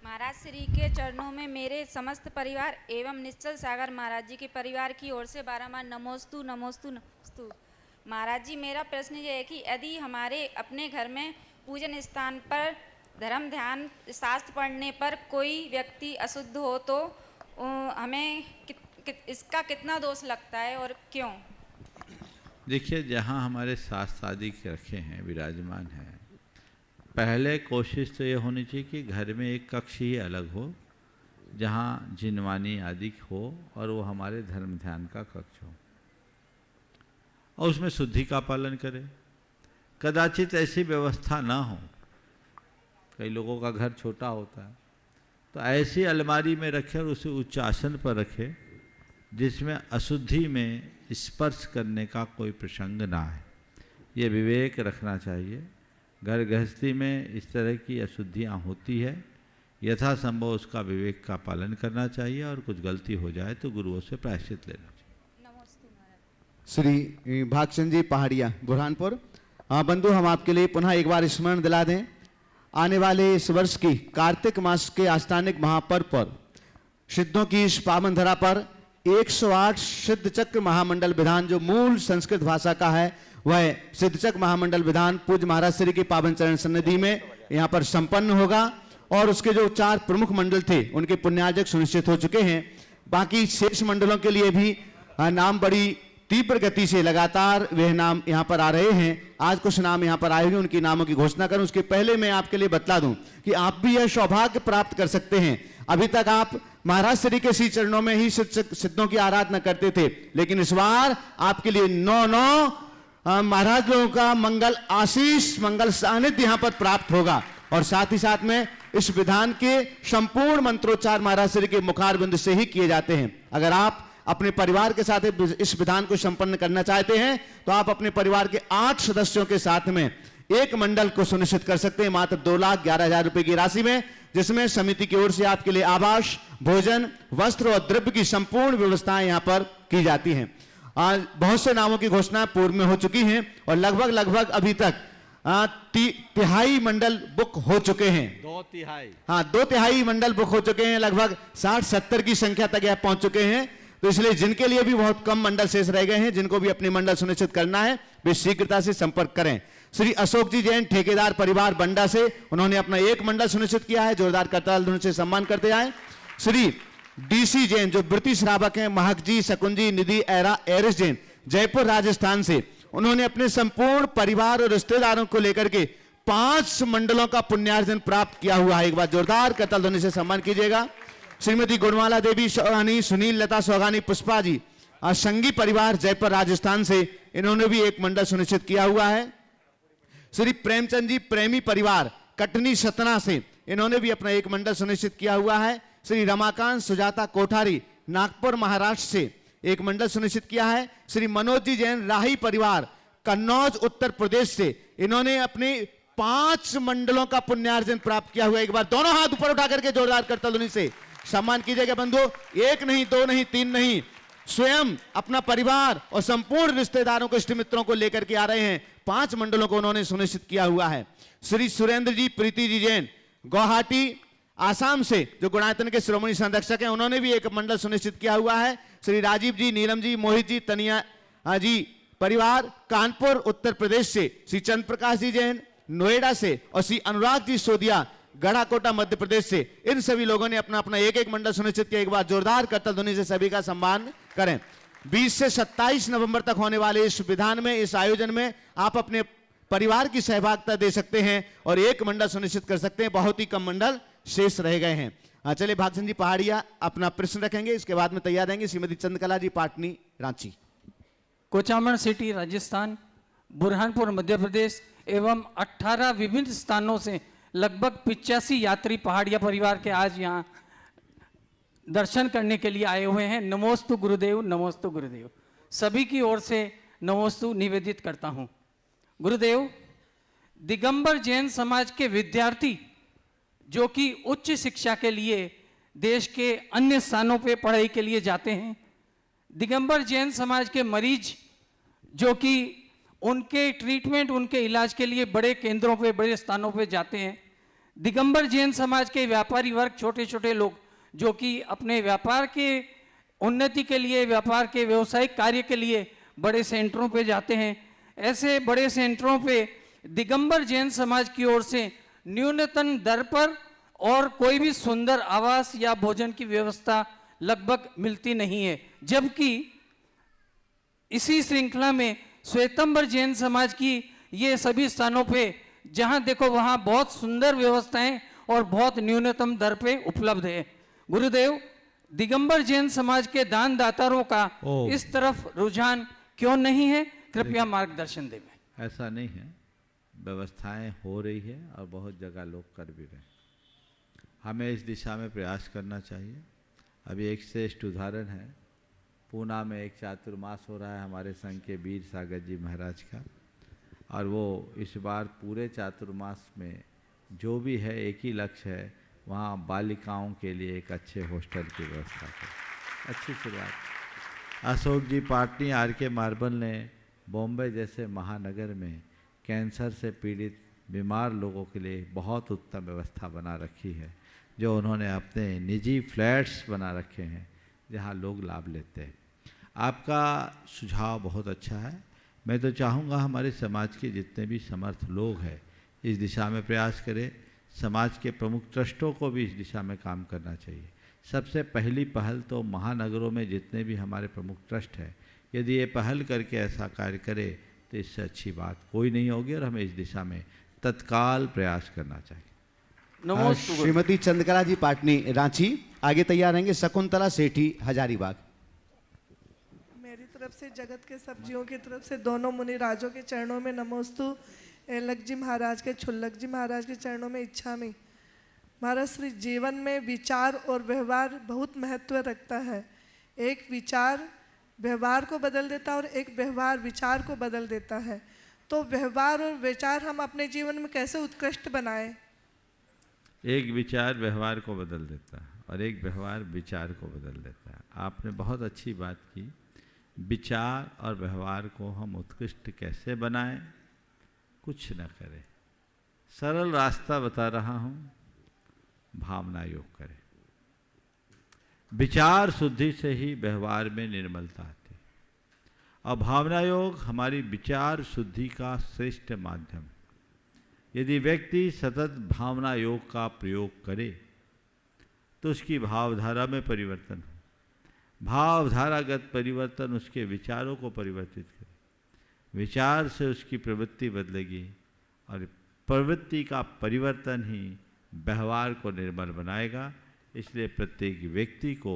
Speaker 15: महाराज श्री के चरणों में मेरे समस्त परिवार एवं निश्चल सागर महाराज जी के परिवार की ओर से बारंबार नमोस्तु नमोस्तु नमोस्तु। महाराज जी मेरा प्रश्न ये है कि यदि हमारे अपने घर में पूजन स्थान पर धर्म ध्यान शास्त्र पढ़ने पर कोई व्यक्ति अशुद्ध हो तो हमें इसका कितना दोष लगता है और क्यों?
Speaker 2: देखिए, जहाँ हमारे शास्त्र आदि रखे हैं, विराजमान हैं, पहले कोशिश तो ये होनी चाहिए कि घर में एक कक्ष ही अलग हो जहाँ जिनवानी आदि हो और वो हमारे धर्म ध्यान का कक्ष हो और उसमें शुद्धि का पालन करें। कदाचित ऐसी व्यवस्था ना हो, कई लोगों का घर छोटा होता है, तो ऐसी अलमारी में रखे और उसे उच्च आसन पर रखे जिसमें अशुद्धि में स्पर्श करने का कोई प्रसंग ना है। ये विवेक रखना चाहिए। घर गृहस्थी में इस तरह की अशुद्धियाँ होती है, यथासंभव उसका विवेक का पालन करना चाहिए और कुछ गलती हो जाए तो गुरुओं से प्रायश्चित लेना चाहिए।
Speaker 1: श्री भागचंद जी पहाड़िया बुरहानपुर। हाँ बंधु, हम आपके लिए पुनः एक बार स्मरण दिला दें, आने वाले इस वर्ष की कार्तिक मास के आस्थानिक महापर्व पर सिद्धों की इस पावन धरा पर 108 सिद्ध चक्र महामंडल विधान जो मूल संस्कृत भाषा का है, वह सिद्ध चक्र महामंडल विधान पूज्य महाराज श्री के पावन चरण सन्निधि में यहाँ पर संपन्न होगा। और उसके जो 4 प्रमुख मंडल थे उनके पुण्यार्जक सुनिश्चित हो चुके हैं। बाकी शेष मंडलों के लिए भी नाम बड़ी तीव्र गति से लगातार वह नाम यहाँ पर आ रहे हैं। आज कुछ नाम यहाँ पर आए हुए, उनके नामों की घोषणा करूं उसके पहले मैं आपके लिए बतला दूं कि आप भी यह सौभाग्य प्राप्त कर सकते हैं। अभी तक आप महाराज श्री के श्री चरणों में ही सिद्धों की आराधना करते थे, लेकिन इस बार आपके लिए 9 महाराज लोगों का मंगल आशीष, मंगल सानिध्य यहाँ पर प्राप्त होगा। और साथ ही साथ में इस विधान के संपूर्ण मंत्रोच्चार महाराज श्री के मुखारबिंद से ही किए जाते हैं। अगर आप अपने परिवार के साथ इस विधान को संपन्न करना चाहते हैं तो आप अपने परिवार के 8 सदस्यों के साथ में एक मंडल को सुनिश्चित कर सकते हैं मात्र 2,11,000 रुपए की राशि में, जिसमें समिति की ओर से आपके लिए आवास, भोजन, वस्त्र और द्रव्य की संपूर्ण व्यवस्थाएं यहां पर की जाती हैं। आज बहुत से नामों की घोषणा पूर्व में हो चुकी हैं और लगभग अभी तक 3/3 मंडल बुक हो चुके हैं।
Speaker 2: 2/3
Speaker 1: हाँ, 2/3 मंडल बुक हो चुके हैं। लगभग 60-70 की संख्या तक यह पहुंच चुके हैं। तो इसलिए जिनके लिए भी बहुत कम मंडल शेष रह गए हैं, जिनको भी अपनी मंडल सुनिश्चित करना है, वे शीघ्रता से संपर्क करें। श्री अशोक जी जैन ठेकेदार परिवार बंडा से, उन्होंने अपना एक मंडल सुनिश्चित किया है। जोरदार करताल ध्वनि से सम्मान करते आए। श्री डीसी जैन जो वृत्ति श्रावक हैं, महक जी, शकुन जी, निधि एरिस जैन जयपुर राजस्थान से, उन्होंने अपने संपूर्ण परिवार और रिश्तेदारों को लेकर के 5 मंडलों का पुण्यार्जन प्राप्त किया हुआ है। एक बार जोरदार करताल ध्वनि से सम्मान कीजिएगा। श्रीमती गुणमाला देवी सोहानी, सुनील लता सोहानी, पुष्पा जी संगी परिवार जयपुर राजस्थान से, इन्होंने भी एक मंडल सुनिश्चित किया हुआ है। श्री प्रेमचंद जी प्रेमी परिवार कटनी सतना से, इन्होंने भी अपना एक मंडल सुनिश्चित किया हुआ है। श्री रमाकांत सुजाता कोठारी नागपुर महाराष्ट्र से एक मंडल सुनिश्चित किया है। श्री मनोज जी जैन राही परिवार कन्नौज उत्तर प्रदेश से, इन्होंने अपने 5 मंडलों का पुण्यार्जन प्राप्त किया हुआ है। एक बार दोनों हाथ ऊपर उठा करके जोरदार करताल ध्वनि से सम्मान कीजिएगा बंधु। 1 नहीं, 2 नहीं, 3 नहीं, स्वयं अपना परिवार और संपूर्ण रिश्तेदारों को, इष्ट मित्रों को लेकर के आ रहे हैं। 5 मंडलों को उन्होंने सुनिश्चित किया हुआ है। श्री सुरेंद्र जी प्रीति जी जैन गुवाहाटी आसाम से, जो गुणायतन के श्रोमणी संरक्षक हैं, उन्होंने भी एक मंडल सुनिश्चित किया हुआ है। श्री राजीव जी, नीलम जी, मोहित जी, तनिया जी परिवार कानपुर उत्तर प्रदेश से, श्री चंद्र प्रकाश जी जैन नोएडा से और श्री अनुराग जी सोदिया गढ़ाकोटा मध्य प्रदेश से, इन सभी लोगों ने अपना अपना एक एक मंडल सुनिश्चित किया। एक बार जोरदार करताल ध्वनि से सभी का सम्मान करें। 20 से 27 नवंबर तक होने वाले इस विधान में, इस आयोजन में आप अपने परिवार की सहभागिता दे सकते हैं और एक मंडल सुनिश्चित कर सकते हैं। बहुत ही कम मंडल शेष रह गए हैं। चलिए भागचंद जी पहाड़िया अपना प्रश्न रखेंगे, इसके बाद में तैयार रहेंगे श्रीमती चंद्रकला जी पाटनी रांची।
Speaker 8: कोचामन सिटी राजस्थान, बुरहानपुर मध्य प्रदेश एवं 18 विभिन्न स्थानों से लगभग 85 यात्री पहाड़िया परिवार के आज यहाँ दर्शन करने के लिए आए हुए हैं। नमोस्तु गुरुदेव, नमोस्तु गुरुदेव। सभी की ओर से नमोस्तु निवेदित करता हूँ। गुरुदेव, दिगंबर जैन समाज के विद्यार्थी जो कि उच्च शिक्षा के लिए देश के अन्य स्थानों पे पढ़ाई के लिए जाते हैं, दिगंबर जैन समाज के मरीज जो कि उनके ट्रीटमेंट, उनके इलाज के लिए बड़े केंद्रों पे, बड़े स्थानों पे जाते हैं, दिगंबर जैन समाज के व्यापारी वर्ग, छोटे छोटे लोग जो कि अपने व्यापार के उन्नति के लिए, व्यापार के व्यवसायिक कार्य के लिए बड़े सेंटरों पे जाते हैं, ऐसे बड़े सेंटरों पे दिगंबर जैन समाज की ओर से न्यूनतम दर पर और कोई भी सुंदर आवास या भोजन की व्यवस्था लगभग मिलती नहीं है। जबकि इसी श्रृंखला में श्वेतंबर जैन समाज की ये सभी स्थानों पे जहां देखो वहां बहुत सुंदर व्यवस्थाएं और बहुत न्यूनतम दर पे उपलब्ध है। गुरुदेव, दिगंबर जैन समाज के दान दातारों का इस तरफ रुझान क्यों नहीं है? कृपया मार्गदर्शन दें।
Speaker 2: ऐसा नहीं है, व्यवस्थाएं हो रही है और बहुत जगह लोग कर भी रहे हैं। हमें इस दिशा में प्रयास करना चाहिए। अभी एक श्रेष्ठ उदाहरण है, पूना में एक चातुर्मास हो रहा है हमारे संघ के वीर सागर जी महाराज का, और वो इस बार पूरे चातुर्मास में जो भी है एक ही लक्ष्य है, वहाँ बालिकाओं के लिए एक अच्छे हॉस्टल की व्यवस्था करें। अच्छी शुरुआत। अशोक जी पाटनी, आर के मार्बल ने बॉम्बे जैसे महानगर में कैंसर से पीड़ित बीमार लोगों के लिए बहुत उत्तम व्यवस्था बना रखी है, जो उन्होंने अपने निजी फ्लैट्स बना रखे हैं जहां लोग लाभ लेते हैं। आपका सुझाव बहुत अच्छा है। मैं तो चाहूँगा हमारे समाज के जितने भी समर्थ लोग हैं इस दिशा में प्रयास करें। समाज के प्रमुख ट्रस्टों को भी इस दिशा में काम करना चाहिए। सबसे पहली पहल तो महानगरों में जितने भी हमारे प्रमुख ट्रस्ट हैं, यदि ये पहल करके ऐसा कार्य करे तो इससे अच्छी बात कोई नहीं होगी और हमें इस दिशा में तत्काल प्रयास करना चाहिए।
Speaker 1: श्रीमती चंद्रकला जी पाटनी रांची, आगे तैयार रहेंगे शकुंतला सेठी हजारीबाग।
Speaker 16: मेरी तरफ से, जगत के सब्जियों की तरफ से दोनों मुनि राजों के चरणों में नमोस्तु। एलक जी महाराज के, छुल्लक जी महाराज के चरणों में इच्छा में। महाराज श्री, जीवन में विचार और व्यवहार बहुत महत्व रखता है। एक विचार व्यवहार को बदल देता है और एक व्यवहार विचार को बदल देता है। तो व्यवहार और विचार हम अपने जीवन में कैसे उत्कृष्ट बनाएं?
Speaker 2: एक विचार व्यवहार को बदल देता है और एक व्यवहार विचार को बदल देता है। आपने बहुत अच्छी बात की। विचार और व्यवहार को हम उत्कृष्ट कैसे बनाएं? कुछ न करें, सरल रास्ता बता रहा हूँ, भावना योग करें। विचार शुद्धि से ही व्यवहार में निर्मलता आती है और भावना योग हमारी विचार शुद्धि का श्रेष्ठ माध्यम। यदि व्यक्ति सतत भावना योग का प्रयोग करे तो उसकी भावधारा में परिवर्तन हो। भावधारागत परिवर्तन उसके विचारों को परिवर्तित करे, विचार से उसकी प्रवृत्ति बदलेगी और प्रवृत्ति का परिवर्तन ही व्यवहार को निर्मल बनाएगा। इसलिए प्रत्येक व्यक्ति को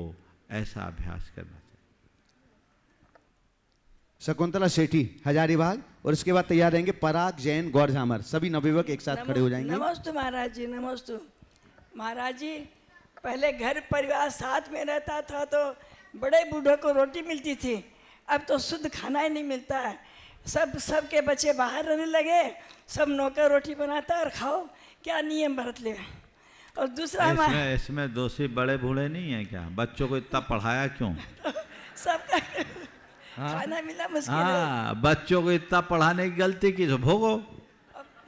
Speaker 2: ऐसा अभ्यास करना चाहिए।
Speaker 1: शकुंतला सेठी हजारीबाग, और इसके बाद तैयार रहेंगे पराग जैन गौर झामर। सभी नवयुवक एक साथ खड़े हो जाएंगे।
Speaker 17: नमस्ते महाराज जी, नमस्ते महाराज जी। पहले घर परिवार साथ में रहता था तो बड़े बूढ़ों को रोटी मिलती थी, अब तो शुद्ध खाना ही नहीं मिलता है। सबके बच्चे बाहर रहने लगे, सब नौकर रोटी बनाता है और खाओ, क्या नियम बरत ले। और दूसरा
Speaker 2: इसमें दोषी बड़े बूढ़े नहीं है क्या? बच्चों को इतना पढ़ाया क्यों?
Speaker 17: सबका खाना मिला मुश्किल है।
Speaker 2: हाँ, बच्चों को इतना पढ़ाने की गलती की तो भोगो।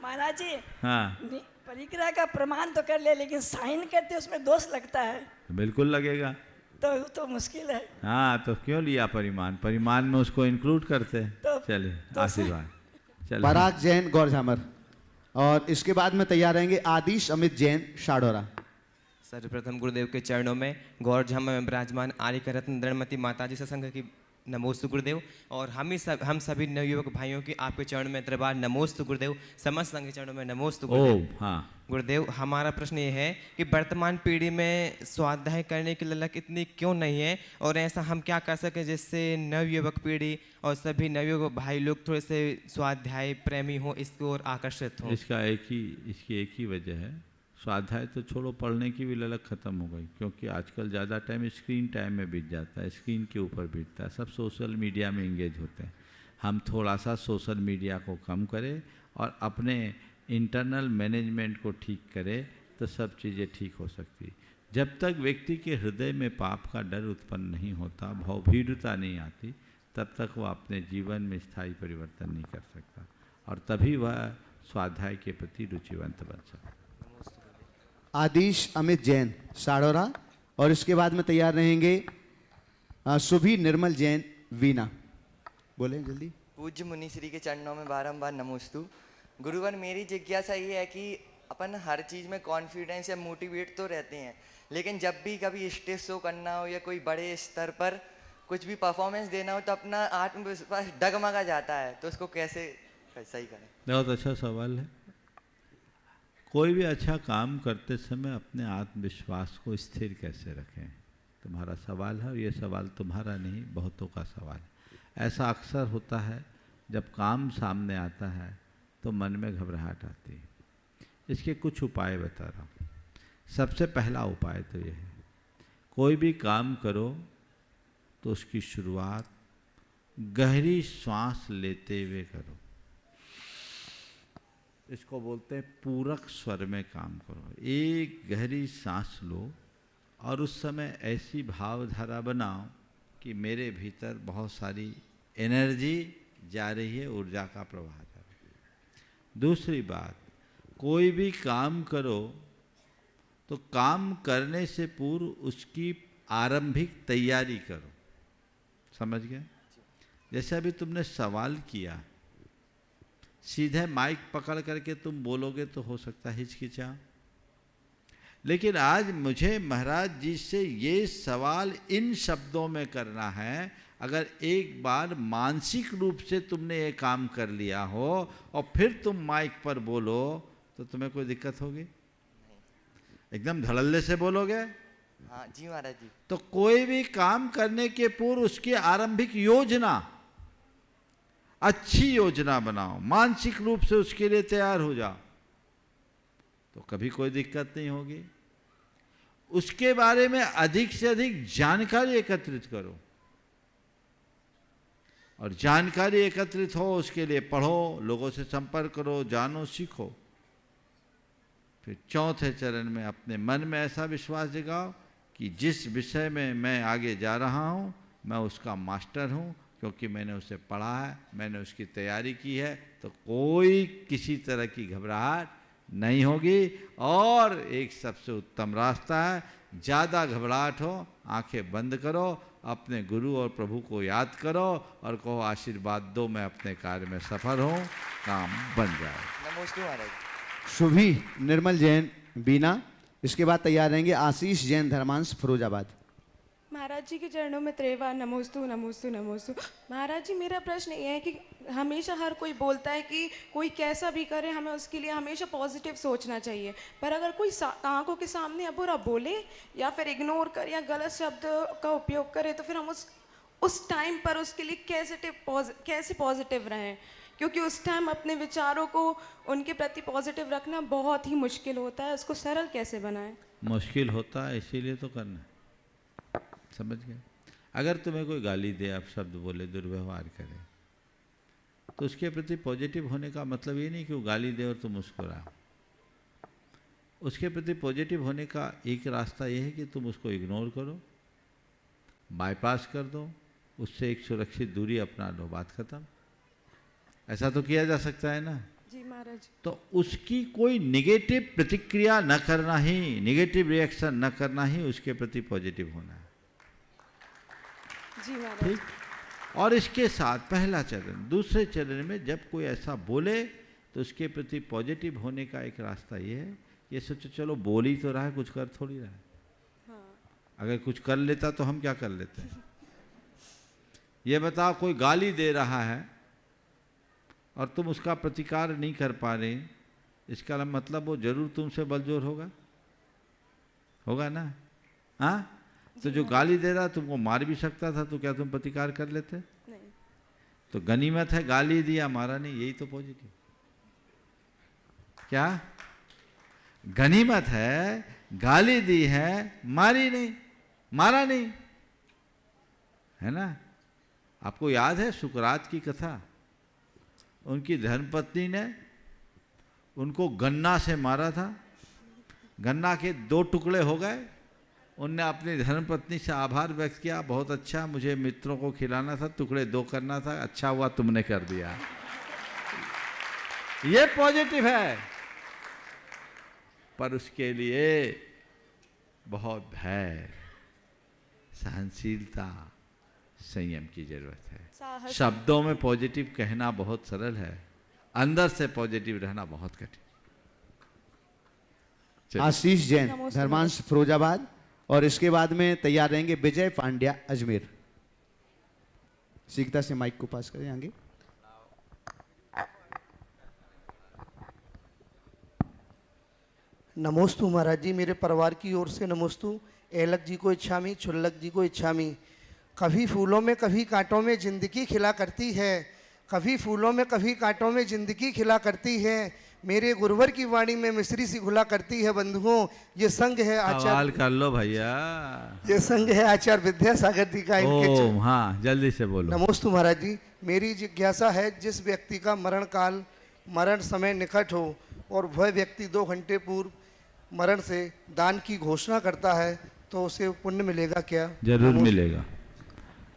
Speaker 17: महाराज जी,
Speaker 2: हाँ,
Speaker 17: परिक्रमा का प्रमाण तो कर ले, लेकिन साइन करते उसमें दोष लगता है।
Speaker 2: बिल्कुल लगेगा,
Speaker 17: तो मुश्किल है।
Speaker 2: हाँ, तो क्यों लिया परिमाण? परिमाण में उसको इंक्लूड करते हैं। चलिए, आशीर्वाद। चलिए,
Speaker 1: पराग जैन गौर झामर, और इसके बाद में तैयार रहेंगे आदिश अमित जैन शाडोरा।
Speaker 18: सर्वप्रथम गुरुदेव के चरणों में गौर झामर में विराजमान आर्य रत्न दृढ़मती माता जी सत्संग की नमोस्तु गुरुदेव, और हम सभी नवयुवक भाइयों की आपके चरणों में दरबार नमोस्तु गुरुदेव, समस्त संघ के चरणों में नमोस्तु गुरुदेव।
Speaker 2: हाँ
Speaker 18: गुरुदेव, हमारा प्रश्न ये है कि वर्तमान पीढ़ी में स्वाध्याय करने की ललक इतनी क्यों नहीं है, और ऐसा हम क्या कर सकें जिससे नवयुवक पीढ़ी और सभी नवयुवक भाई लोग थोड़े से स्वाध्याय प्रेमी हो, इसकी ओर आकर्षित हो?
Speaker 2: इसकी एक ही वजह है, स्वाध्याय तो छोड़ो, पढ़ने की भी ललक ख़त्म हो गई, क्योंकि आजकल ज़्यादा टाइम स्क्रीन टाइम में बीत जाता है, स्क्रीन के ऊपर बीतता है, सब सोशल मीडिया में इंगेज होते हैं। हम थोड़ा सा सोशल मीडिया को कम करें और अपने इंटरनल मैनेजमेंट को ठीक करें तो सब चीज़ें ठीक हो सकती। जब तक व्यक्ति के हृदय में पाप का डर उत्पन्न नहीं होता, भवभीरुता नहीं आती, तब तक वह अपने जीवन में स्थायी परिवर्तन नहीं कर सकता, और तभी वह स्वाध्याय के प्रति रुचिवंत बन सकता।
Speaker 1: आदिश अमित जैन शाडोरा, और इसके बाद में तैयार रहेंगे सुभी निर्मल जैन वीना। बोले जल्दी।
Speaker 19: पूज्य मुनि श्री के चरणों में बारंबार नमोस्तु। गुरुवर, मेरी जिज्ञासा ये है कि अपन हर चीज़ में कॉन्फिडेंस या मोटिवेट तो रहते हैं, लेकिन जब भी कभी स्टेज शो करना हो या कोई बड़े स्तर पर कुछ भी परफॉर्मेंस देना हो तो अपना आत्मविश्वास डगमगा जाता है, तो उसको कैसे सही करें?
Speaker 2: बहुत अच्छा सवाल है। कोई भी अच्छा काम करते समय अपने आत्मविश्वास को स्थिर कैसे रखें, तुम्हारा सवाल है, और ये सवाल तुम्हारा नहीं, बहुतों का सवाल है। ऐसा अक्सर होता है, जब काम सामने आता है तो मन में घबराहट आती है। इसके कुछ उपाय बता रहा हूँ। सबसे पहला उपाय तो ये है, कोई भी काम करो तो उसकी शुरुआत गहरी श्वास लेते हुए करो। इसको बोलते हैं पूरक स्वर में काम करो। एक गहरी सांस लो और उस समय ऐसी भावधारा बनाओ कि मेरे भीतर बहुत सारी एनर्जी जा रही है, ऊर्जा का प्रवाह जा रहा है। दूसरी बात, कोई भी काम करो तो काम करने से पूर्व उसकी आरंभिक तैयारी करो। समझ गए? जैसे अभी तुमने सवाल किया, सीधे माइक पकड़ करके तुम बोलोगे तो हो सकता है हिचकिचा, लेकिन आज मुझे महाराज जी से ये सवाल इन शब्दों में करना है। अगर एक बार मानसिक रूप से तुमने ये काम कर लिया हो और फिर तुम माइक पर बोलो तो तुम्हें कोई दिक्कत होगी? एकदम धड़ल्ले से बोलोगे?
Speaker 19: हाँ जी महाराज जी।
Speaker 2: तो कोई भी काम करने के पूर्व उसकी आरंभिक योजना, अच्छी योजना बनाओ, मानसिक रूप से उसके लिए तैयार हो जाओ, तो कभी कोई दिक्कत नहीं होगी। उसके बारे में अधिक से अधिक जानकारी एकत्रित करो, और जानकारी एकत्रित हो उसके लिए पढ़ो, लोगों से संपर्क करो, जानो, सीखो। फिर चौथे चरण में अपने मन में ऐसा विश्वास जगाओ कि जिस विषय में मैं आगे जा रहा हूँ मैं उसका मास्टर हूँ, क्योंकि मैंने उसे पढ़ा है, मैंने उसकी तैयारी की है, तो कोई किसी तरह की घबराहट नहीं होगी। और एक सबसे उत्तम रास्ता है, ज़्यादा घबराहट हो आंखें बंद करो, अपने गुरु और प्रभु को याद करो और कहो आशीर्वाद दो, मैं अपने कार्य में सफल हूँ, काम बन जाए।
Speaker 19: नमस्ते महाराज।
Speaker 1: शुभी निर्मल जैन बीना, इसके बाद तैयार रहेंगे आशीष जैन धर्मांश फिरोजाबाद।
Speaker 20: महाराज महाराज जी के चरणों में त्रेवा नमोस्तु नमोस्तु नमोस्तु। महाराज जी मेरा प्रश्न ये है कि हमेशा हर कोई बोलता है कि कोई कैसा भी करे हमें उसके लिए हमेशा पॉजिटिव सोचना चाहिए, पर अगर कोई आंखों के सामने बुरा बोले या फिर इग्नोर करे या गलत शब्द का उपयोग करे तो फिर हम उस टाइम पर उसके लिए कैसे पॉजिटिव रहें, क्योंकि उस टाइम अपने विचारों को उनके प्रति पॉजिटिव रखना बहुत ही मुश्किल होता है, उसको सरल कैसे बनाएं?
Speaker 2: मुश्किल होता है इसीलिए तो करना, समझ गए। अगर तुम्हें कोई गाली दे, आप शब्द बोले, दुर्व्यवहार करे, तो उसके प्रति पॉजिटिव होने का मतलब ये नहीं कि वो गाली दे और तुम मुस्कुराओ। उसके प्रति पॉजिटिव होने का एक रास्ता ये है कि तुम उसको इग्नोर करो, बाईपास कर दो, उससे एक सुरक्षित दूरी अपना लो, बात खत्म। ऐसा तो किया जा सकता है ना
Speaker 20: जी महाराज।
Speaker 2: तो उसकी कोई निगेटिव प्रतिक्रिया न करना ही, निगेटिव रिएक्शन न करना ही उसके प्रति पॉजिटिव होना है।
Speaker 20: जी महाराज।
Speaker 2: ठीक। और इसके साथ पहला चरण, दूसरे चरण में जब कोई ऐसा बोले तो उसके प्रति पॉजिटिव होने का एक रास्ता ये है, ये सोचो चलो बोल ही तो रहा है, कुछ कर थोड़ी रहा है।
Speaker 20: हाँ।
Speaker 2: अगर कुछ कर लेता तो हम क्या कर लेते हैं? ये बताओ, कोई गाली दे रहा है और तुम उसका प्रतिकार नहीं कर पा रहे, इसका मतलब वो जरूर तुमसे बलजोर होगा ना? हाँ, तो जो गाली दे रहा तुमको मार भी सकता था, तो क्या तुम प्रतिकार कर लेते?
Speaker 20: नहीं।
Speaker 2: तो गनीमत है, गाली दिया मारा नहीं, यही तो पॉजिटिव। क्या गनीमत है? गाली दी है, मारी नहीं, मारा नहीं, है ना? आपको याद है सुकरात की कथा? उनकी धर्मपत्नी ने उनको गन्ना से मारा था, गन्ना के 2 टुकड़े हो गए। उनने अपनी धर्मपत्नी से आभार व्यक्त किया, बहुत अच्छा, मुझे मित्रों को खिलाना था, टुकड़े 2 करना था, अच्छा हुआ तुमने कर दिया। ये पॉजिटिव है, पर उसके लिए बहुत धैर्य, सहनशीलता, संयम की जरूरत है। शब्दों में पॉजिटिव कहना बहुत सरल है, अंदर से पॉजिटिव रहना बहुत कठिन।
Speaker 1: आशीष जैन धर्मांश फिरोजाबाद, और इसके बाद में तैयार रहेंगे विजय पांड्या अजमेर। शीघ्रता से माइक को पास करें आगे।
Speaker 21: नमोस्तु महाराज जी, मेरे परिवार की ओर से नमोस्तु। एलक जी को इच्छामी, छुल्लक जी को इच्छामी। कभी फूलों में कभी कांटों में जिंदगी खिला करती है, कभी फूलों में कभी कांटों में जिंदगी खिला करती है, मेरे गुरुवर की वाणी में मिश्री सी घुला करती है। बंधुओं, ये संग है
Speaker 2: आचार्य, कर लो भैया,
Speaker 21: ये संग है आचार्य विद्यासागर जी का।
Speaker 2: ओम, हाँ जल्दी से बोलो।
Speaker 21: नमोस्तु महाराज जी, मेरी जिज्ञासा है, जिस व्यक्ति का मरण काल, मरण समय निकट हो और वह व्यक्ति 2 घंटे पूर्व मरण से दान की घोषणा करता है, तो उसे पुण्य मिलेगा क्या?
Speaker 2: जरूर मिलेगा,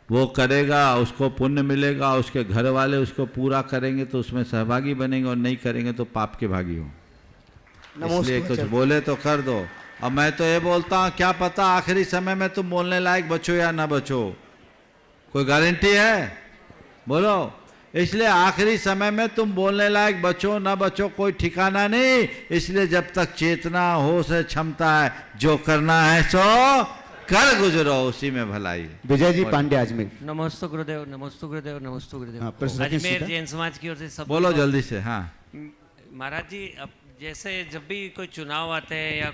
Speaker 2: वो करेगा उसको पुण्य मिलेगा, उसके घर वाले उसको पूरा करेंगे तो उसमें सहभागी बनेंगे, और नहीं करेंगे तो पाप के भागी हो। इसलिए कुछ बोले तो कर दो। अब मैं तो ये बोलता हूँ, क्या पता आखिरी समय में तुम बोलने लायक बचो या ना बचो, कोई गारंटी है? बोलो। इसलिए आखिरी समय में तुम बोलने लायक बचो ना बचो कोई ठिकाना नहीं। इसलिए जब तक चेतना, होश है, क्षमता है, जो करना है सो कर गुजरो, उसी में भलाई।
Speaker 1: विजय जी पांड्या अजमेर।
Speaker 22: नमस्ते गुरुदेव, नमस्ते गुरुदेव, नमस्ते गुरुदेव।
Speaker 1: हाँ,
Speaker 22: अजमेर जैन समाज की ओर से सब
Speaker 2: बोलो जल्दी से। हाँ
Speaker 22: महाराज जी, अब जैसे जब भी कोई चुनाव आते हैं या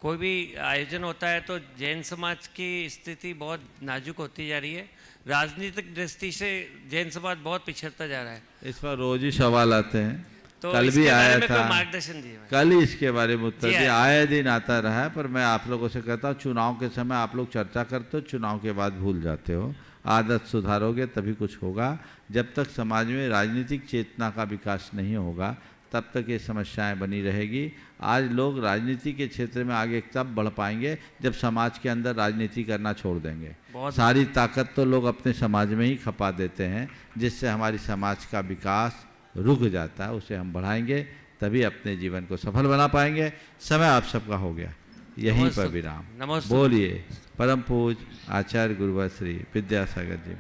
Speaker 22: कोई भी आयोजन होता है तो जैन समाज की स्थिति बहुत नाजुक होती जा रही है। राजनीतिक दृष्टि से जैन समाज बहुत पिछड़ता जा रहा है।
Speaker 2: इस पर रोज ही सवाल आते हैं,
Speaker 22: तो
Speaker 2: कल भी आया था,
Speaker 22: मार्गदर्शन दिए,
Speaker 2: कल ही इसके बारे में उत्तर दिया। आए दिन आता रहा है, पर मैं आप लोगों से कहता हूँ, चुनाव के समय आप लोग चर्चा करते हो, चुनाव के बाद भूल जाते हो। आदत सुधारोगे तभी कुछ होगा। जब तक समाज में राजनीतिक चेतना का विकास नहीं होगा तब तक ये समस्याएं बनी रहेगी। आज लोग राजनीति के क्षेत्र में आगे तब बढ़ पाएंगे जब समाज के अंदर राजनीति करना छोड़ देंगे। सारी ताकत तो लोग अपने समाज में ही खपा देते हैं, जिससे हमारी समाज का विकास रुक जाता है। उसे हम बढ़ाएंगे तभी अपने जीवन को सफल बना पाएंगे। समय आप सबका हो गया, यहीं पर विराम। बोलिए परम पूज आचार्य गुरुवर श्री विद्यासागर जी।